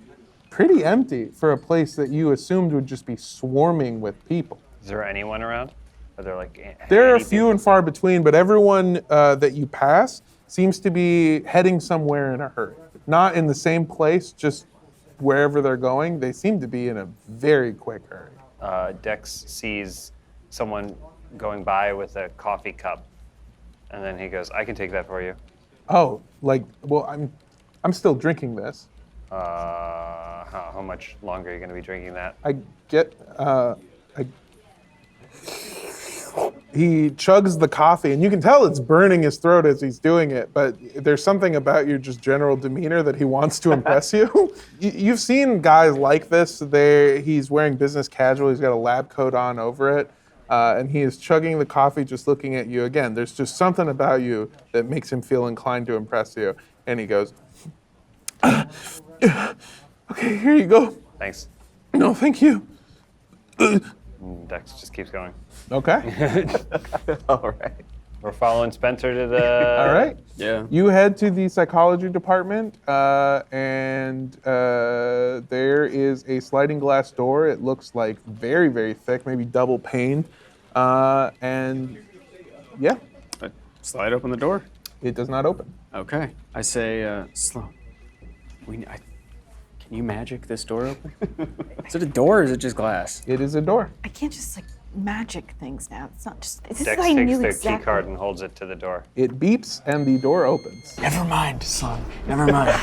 pretty empty for a place that you assumed would just be swarming with people. Is there anyone around? Are there like? There are any few and far between, but everyone that you pass seems to be heading somewhere in a hurry. Not in the same place, just wherever they're going. They seem to be in a very quick hurry. Dex sees someone going by with a coffee cup, and then he goes, "I can take that for you." Oh, well, I'm still drinking this. How much longer are you going to be drinking that? He chugs the coffee, and you can tell it's burning his throat as he's doing it, but there's something about your just general demeanor that he wants to impress you. You've seen guys like this. He's wearing business casual. He's got a lab coat on over it, and he is chugging the coffee just looking at you. Again, there's just something about you that makes him feel inclined to impress you. And he goes, "Okay, here you go." Thanks. "No, thank you." And Dex just keeps going. Okay. All right. We're following Spencer to the. All right. Yeah. You head to the psychology department, and there is a sliding glass door. It looks like very, very thick, maybe double paned. And yeah, I slide open the door. it does not open. Okay. I say, Sloan, can Can you magic this door open? Is it a door or is it just glass? It is a door. I can't just like magic things now. It's not just. This is Dex I takes knew the exactly. key card and holds it to the door. It beeps and the door opens. Never mind, son. Never mind.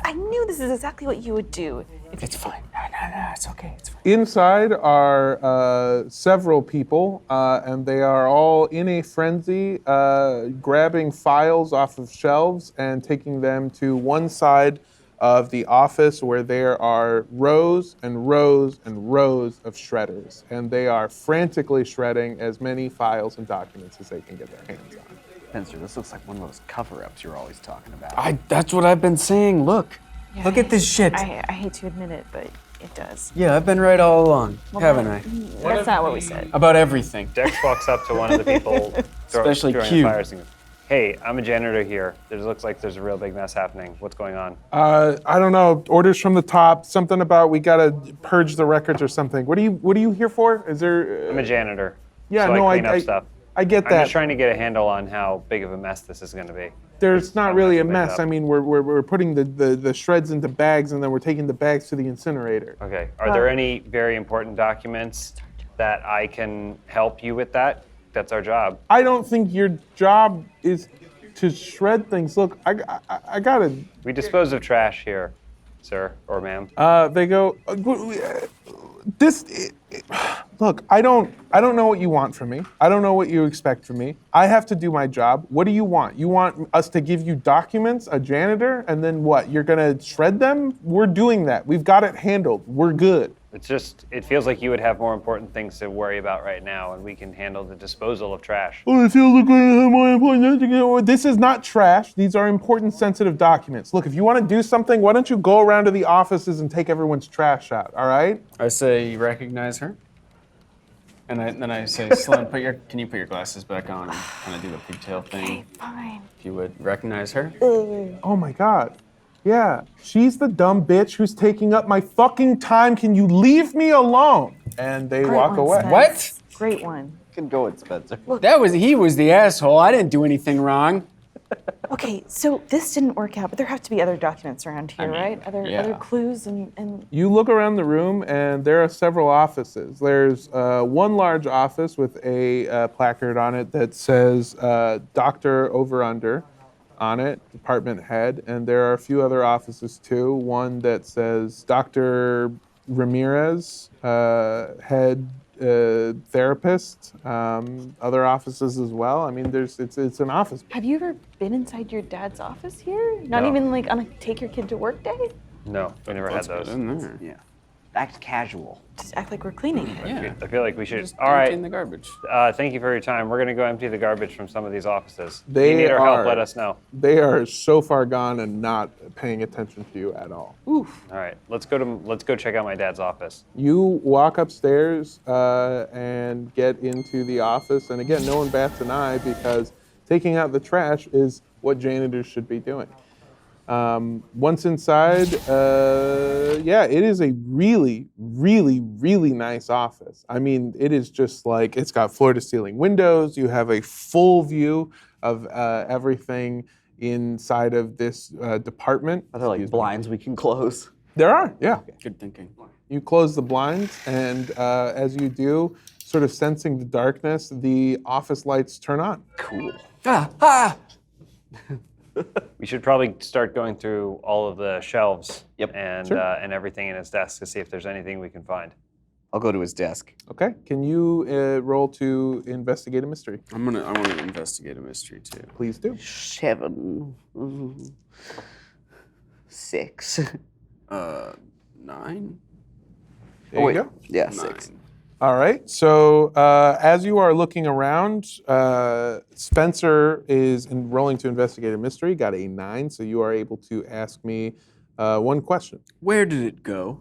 I knew this is exactly what you would do. If It's fine. No, it's okay. It's fine. Inside are several people, and they are all in a frenzy, grabbing files off of shelves and taking them to one side of the office where there are rows and rows and rows of shredders, and they are frantically shredding as many files and documents as they can get their hands on. Spencer, this looks like one of those cover-ups you're always talking about. That's what I've been saying. Look. Yeah, Look at this shit. I hate to admit it, but it does. Yeah, I've been right all along, haven't I? That's not what we said. About everything. Dex walks up to one of the people Especially throwing Q. the fires and goes, "Hey, I'm a janitor here. It looks like there's a real big mess happening. What's going on?" I don't know. Orders from the top. Something about we gotta purge the records or something. What are you here for? Is there? I'm a janitor. Yeah, so no, I clean up stuff. I get I'm that. just trying to get a handle on how big of a mess this is going to be. There's not how really much a to pick mess. up. I mean, we're putting the shreds into bags and then we're taking the bags to the incinerator. Okay. Are there any very important documents that I can help you with that? That's our job. I don't think your job is to shred things. Look, I gotta. We dispose of trash here, sir or ma'am. They go. Look, I don't know what you want from me. I don't know what you expect from me. I have to do my job. What do you want? You want us to give you documents, a janitor, and then what? You're gonna shred them? We're doing that. We've got it handled. We're good. It's just, it feels like you would have more important things to worry about right now, and we can handle the disposal of trash. Oh, it feels like I have more important. This is not trash. These are important, sensitive documents. Look, if you want to do something, why don't you go around to the offices and take everyone's trash out? All right? I say, you recognize her? And then I say, Sloan, can you put your glasses back on and kind of do the pigtail thing? Okay, fine. If you would recognize her? Oh my God. Yeah, she's the dumb bitch who's taking up my fucking time. Can you leave me alone? And they Great walk one, away. Spence. What? Great one. Can go with Spencer. He was the asshole. I didn't do anything wrong. Okay, so this didn't work out, but there have to be other documents around here, I mean, right? Other yeah. clues and You look around the room, and there are several offices. There's one large office with a placard on it that says Dr. Over Under on it, department head, and there are a few other offices too. One that says Dr. Ramirez, head therapist. Other offices as well. I mean, it's an office. Have you ever been inside your dad's office here? Not No. even like on a take your kid to work day? No, we never had Let's those. get in there. Yeah. Act casual. Just act like we're cleaning it. Yeah. I feel like we should. Just All empty right. in the garbage. Thank you for your time. We're going to go empty the garbage from some of these offices. If They you need our are- help, let us know. They are so far gone and not paying attention to you at all. All right. Let's go check out my dad's office. You walk upstairs and get into the office, and again, no one bats an eye because taking out the trash is what janitors should be doing. Once inside, it is a really, really, really nice office. I mean, it is just like, it's got floor-to-ceiling windows. You have a full view of everything inside of this department. Are there like blinds we can close? There are, yeah. Good thinking. You close the blinds, and as you do, sort of sensing the darkness, the office lights turn on. Cool. We should probably start going through all of the shelves and Sure. and everything in his desk to see if there's anything we can find. I'll go to his desk. Okay, can you roll to investigate a mystery? I want to investigate a mystery too. Please do. 7. 6. 9? There you go. Yeah, 9. 6. All right, so as you are looking around, Spencer is rolling to investigate a mystery, got a 9, so you are able to ask me one question. Where did it go?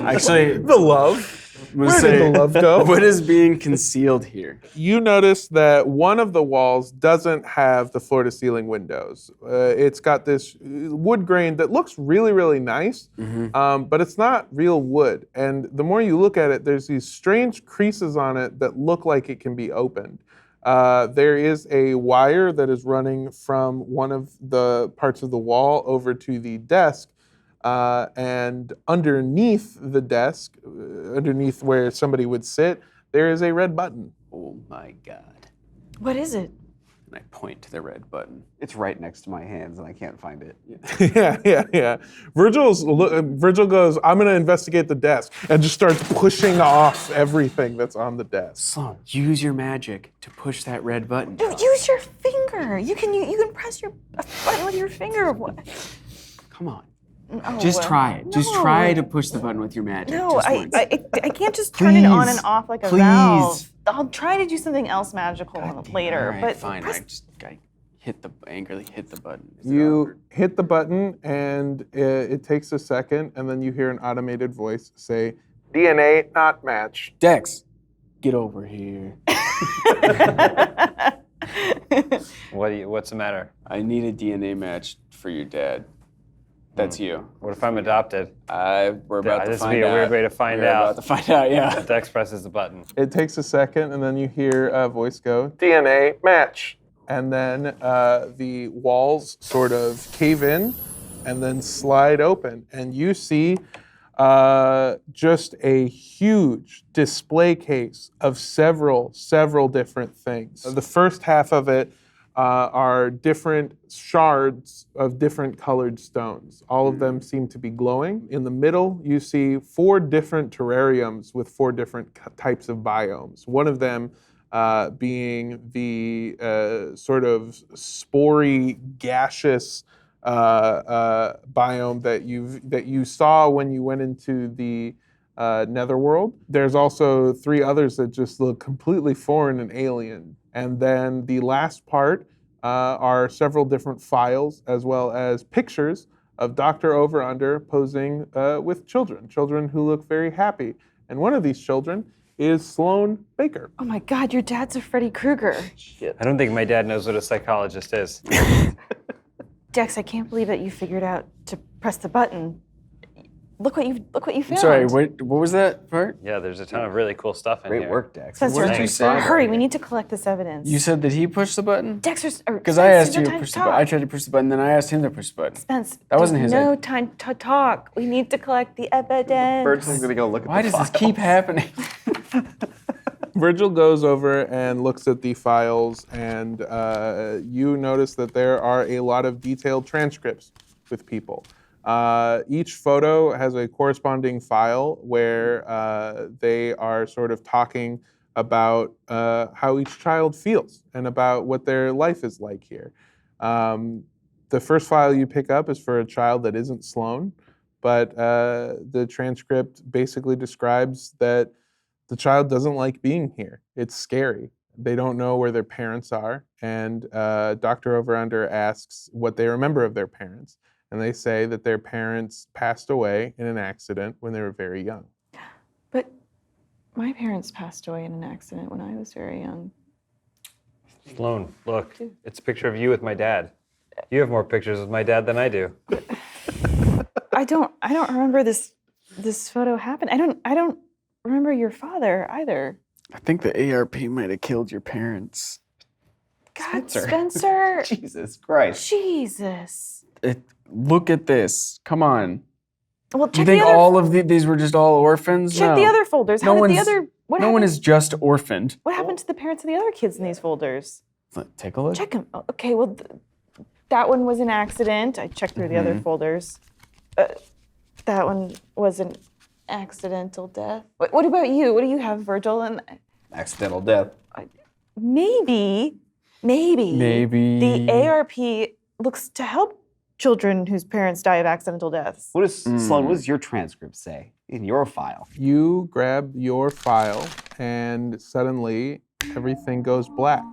Actually, The love. Where did the love go? What is being concealed here? You notice that one of the walls doesn't have the floor-to-ceiling windows. It's got this wood grain that looks really, really nice, but it's not real wood. And the more you look at it, there's these strange creases on it that look like it can be opened. There is a wire that is running from one of the parts of the wall over to the desk, and underneath the desk, underneath where somebody would sit, there is a red button. Oh my God. What is it? And I point to the red button. It's right next to my hands, and I can't find it. Yeah. Virgil goes, I'm going to investigate the desk, and just starts pushing off everything that's on the desk. Sloan, use your magic to push that red button. Dude, use your finger. You can press a button with your finger. What? Come on. No. Just try it. Just No. try to push the button with your magic. No, just I once. can't just turn it on and Please. off like a Please. valve. I'll try to do something else magical later. All right, but fine. press- I angrily hit the button. Is it You awkward? hit the button, and it takes a second, and then you hear an automated voice say, DNA not match. Dex, get over here. What's the matter? I need a DNA match for your dad. That's you. What if I'm adopted? We're about to This would find be a out. weird way to find We're out. about to find out, yeah. Dex presses the button. It takes a second, and then you hear a voice go, DNA match. And then the walls sort of cave in and then slide open. And you see just a huge display case of several different things. The first half of it are different shards of different colored stones. All of them seem to be glowing. In the middle, you see 4 different terrariums with 4 different types of biomes. One of them being the sort of spory, gaseous biome that you saw when you went into the netherworld. There's also 3 others that just look completely foreign and alien. And then the last part are several different files as well as pictures of Dr. Over-Under posing with children who look very happy. And one of these children is Sloan Baker. Oh my God, your dad's a Freddy Krueger. I don't think my dad knows what a psychologist is. Dex, I can't believe that you figured out to press the button. Look what you found. Sorry, what was that part? Yeah, there's a ton of really cool stuff in Great here. work, Dex. Spencer, What did you say? hurry, we need to collect this evidence. You said that he pushed the button? Dexter's, Because I asked you to push the button. I tried to push the button, then I asked him to push the button. Spence, That wasn't there's his no idea. time to talk. We need to collect the evidence. Virgil's gonna go look at Why the does this files. keep happening? Virgil goes over and looks at the files, and you notice that there are a lot of detailed transcripts with people. Each photo has a corresponding file where they are sort of talking about how each child feels and about what their life is like here. The first file you pick up is for a child that isn't Sloan, but the transcript basically describes that the child doesn't like being here. It's scary. They don't know where their parents are, and Dr. Over-Under asks what they remember of their parents, and they say that their parents passed away in an accident when they were very young. But my parents passed away in an accident when I was very young. Sloan, look, it's a picture of you with my dad. You have more pictures with my dad than I do. I don't remember this photo happened. I don't remember your father either. I think the ARP might have killed your parents. God, Spencer. Spencer. Jesus Christ. Jesus. Look at this. Come on. Well, Do you check the think other. all of these were just all orphans? Check No. the other folders. No How did the one's- other? What No happened? one is just orphaned. What happened to the parents of the other kids in these folders? Take a look. Check them. Okay, well, that one was an accident. I checked through the other folders. That one was an accidental death. What about you? What do you have, Virgil? And Accidental death. maybe the ARP looks to help children whose parents die of accidental deaths. What does Sloan? What does your transcript say in your file? You grab your file, and suddenly everything goes black.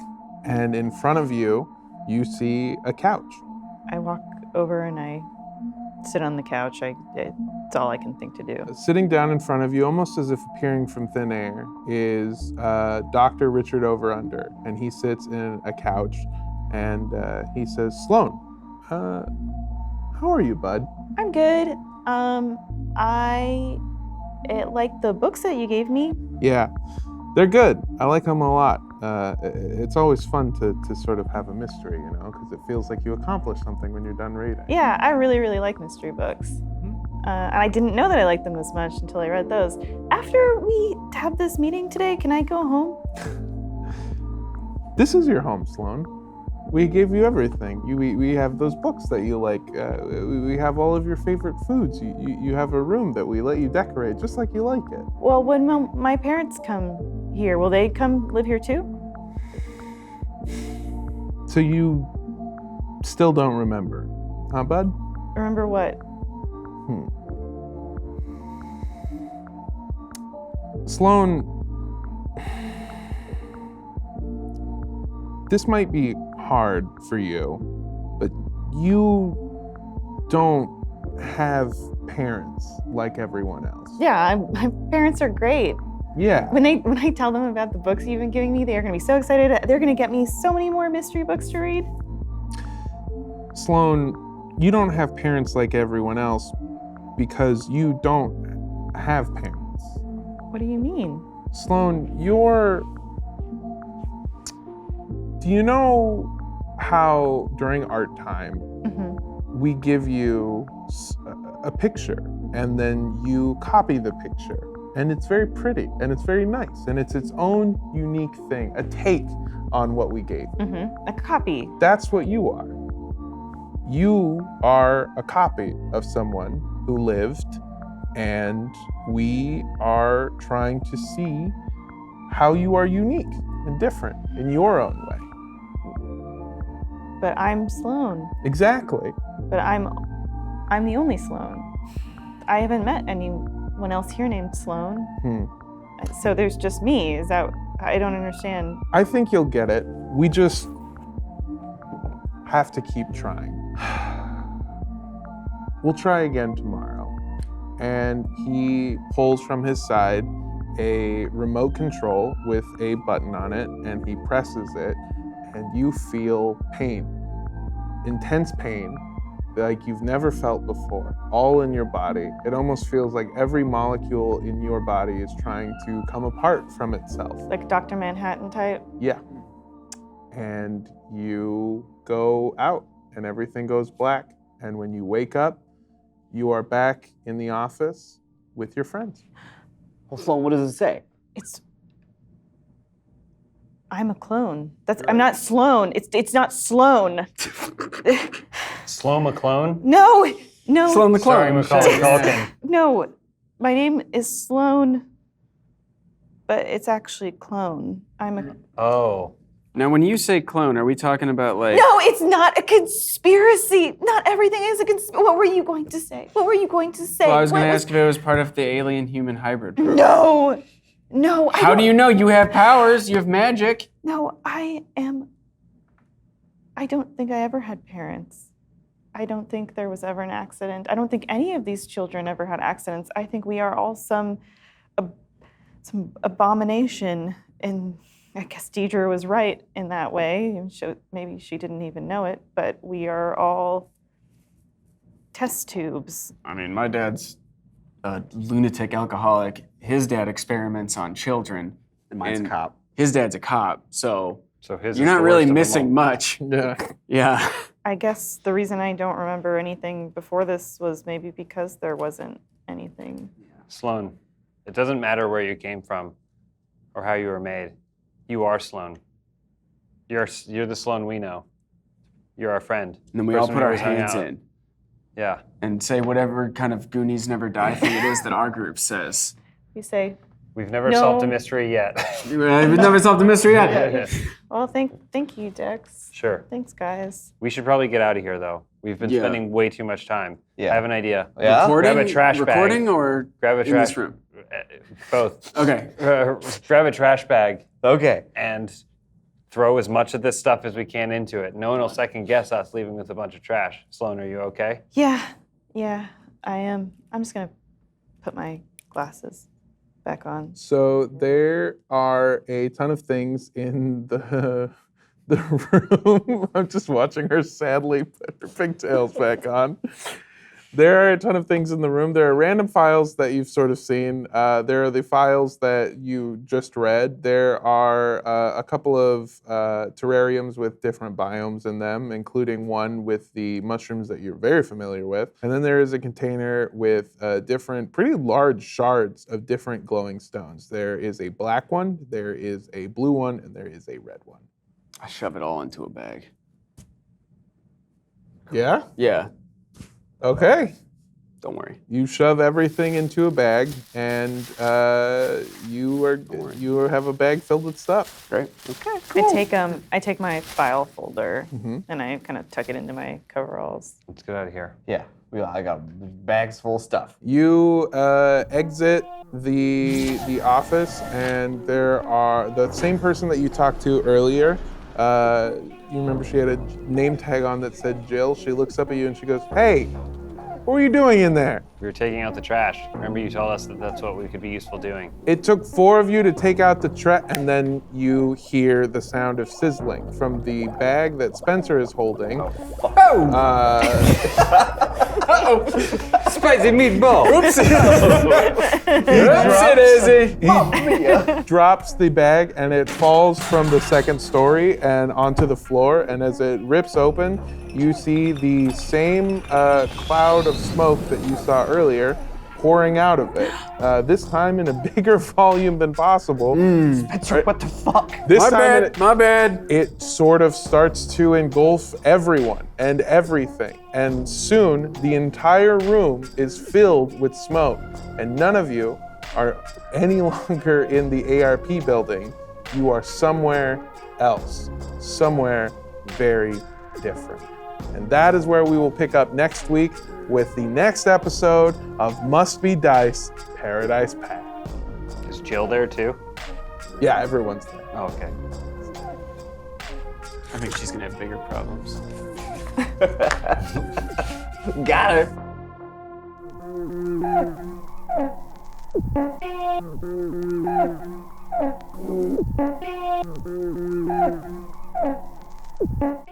And in front of you, you see a couch. I walk over and I sit on the couch. It's all I can think to do. Sitting down in front of you, almost as if appearing from thin air, is Dr. Richard Over-Under. And he sits in a couch, and he says, Sloan, how are you, bud? I'm good. I like the books that you gave me. Yeah, they're good. I like them a lot. It's always fun to sort of have a mystery, you know, because it feels like you accomplished something when you're done reading. Yeah, I really, really like mystery books. And I didn't know that I liked them as much until I read those. After we have this meeting today, can I go home? This is your home, Sloan. We gave you everything. We have those books that you like. We have all of your favorite foods. You have a room that we let you decorate just like you like it. Well, when my parents come here, will they come live here too? So you still don't remember, huh, bud? Remember what? Sloan, this might be hard for you, but you don't have parents like everyone else. Yeah, my parents are great. Yeah. When I tell them about the books you've been giving me, they are going to be so excited. They're going to get me so many more mystery books to read. Sloan, you don't have parents like everyone else because you don't have parents. What do you mean? Sloan, do you know how during art time we give you a picture and then you copy the picture and it's very pretty and it's very nice and it's its own unique thing, a take on what we gave you. A copy. That's what you are. You are a copy of someone who lived, and we are trying to see how you are unique and different in your own way. But I'm Sloan. Exactly. But I'm the only Sloan. I haven't met anyone else here named Sloan. So there's just me. Is that, I don't understand. I think you'll get it. We just have to keep trying. We'll try again tomorrow. And he pulls from his side a remote control with a button on it, and he presses it, and you feel pain, intense pain, like you've never felt before, all in your body. It almost feels like every molecule in your body is trying to come apart from itself. Like Dr. Manhattan type? Yeah. And you go out, and everything goes black. And when you wake up, you are back in the office with your friends. Well, Sloan, what does it say? I'm a clone. I'm not Sloan. It's not Sloan. Sloan McClone? No. Sloan the Sorry, clone. Macaulay Culkin. No, my name is Sloan, but it's actually clone. Oh. Now, when you say clone, are we talking about like? No, it's not a conspiracy. Not everything is a conspiracy. What were you going to say? What were you going to say? Well, I was going to ask if it was part of the alien-human hybrid program. No. How do you know? You have powers. You have magic. No, I don't think I ever had parents. I don't think there was ever an accident. I don't think any of these children ever had accidents. I think we are all some abomination. And I guess Deidre was right in that way. Maybe she didn't even know it, but we are all test tubes. I mean, my dad's a lunatic alcoholic. His dad experiments on children. And mine's a cop. His dad's a cop, so his you're is not the really worst of them missing all. much. Yeah. I guess the reason I don't remember anything before this was maybe because there wasn't anything. Sloan, it doesn't matter where you came from or how you were made. You are Sloan. You're the Sloan we know. You're our friend. And then we all Person put who our always hung hands out. in Yeah. and say whatever kind of Goonies never die thing it is that our group says. We say, We've never No. solved a mystery yet. We've never solved the mystery yet. well, thank you, Dex. Sure. Thanks, guys. We should probably get out of here, though. We've been Yeah. spending way too much time. Yeah. I have an idea. Yeah? Recording, Grab a trash bag. recording or Grab a in trash. this room? Both. Okay. Grab a trash bag Okay. and throw as much of this stuff as we can into it. No one will second guess us leaving with a bunch of trash. Sloan, are you okay? Yeah, I am. I'm just gonna put my glasses back on. So there are a ton of things in the room. I'm just watching her sadly put her pigtails back on. There are a ton of things in the room. There are random files that you've sort of seen. There are the files that you just read. There are a couple of terrariums with different biomes in them, including one with the mushrooms that you're very familiar with. And then there is a container with different, pretty large shards of different glowing stones. There is a black one, there is a blue one, and there is a red one. I shove it all into a bag. Yeah? Yeah, Okay. don't worry. You shove everything into a bag, and you have a bag filled with stuff. Great. Okay. I take my file folder and I kind of tuck it into my coveralls. Let's get out of here. Yeah, I got bags full of stuff. You exit the office, and there are the same person that you talked to earlier. You remember she had a name tag on that said Jill. She looks up at you and she goes, "Hey, what were you doing in there?" We were taking out the trash. Remember you told us that that's what we could be useful doing. It took 4 of you to take out the trash, and then you hear the sound of sizzling from the bag that Spencer is holding. Spicy meatball. Drops the bag, and it falls from the second story and onto the floor, and as it rips open, you see the same cloud of smoke that you saw earlier pouring out of it. This time in a bigger volume than possible. Spencer, what the fuck? This My time bad. My bad. it sort of starts to engulf everyone and everything. And soon the entire room is filled with smoke. And none of you are any longer in the ARP building. You are somewhere else, somewhere very different. And that is where we will pick up next week with the next episode of Must Be Dice Paradise Path. Is Jill there too? Yeah, everyone's there. Oh, okay. I think she's gonna have bigger problems. Got her.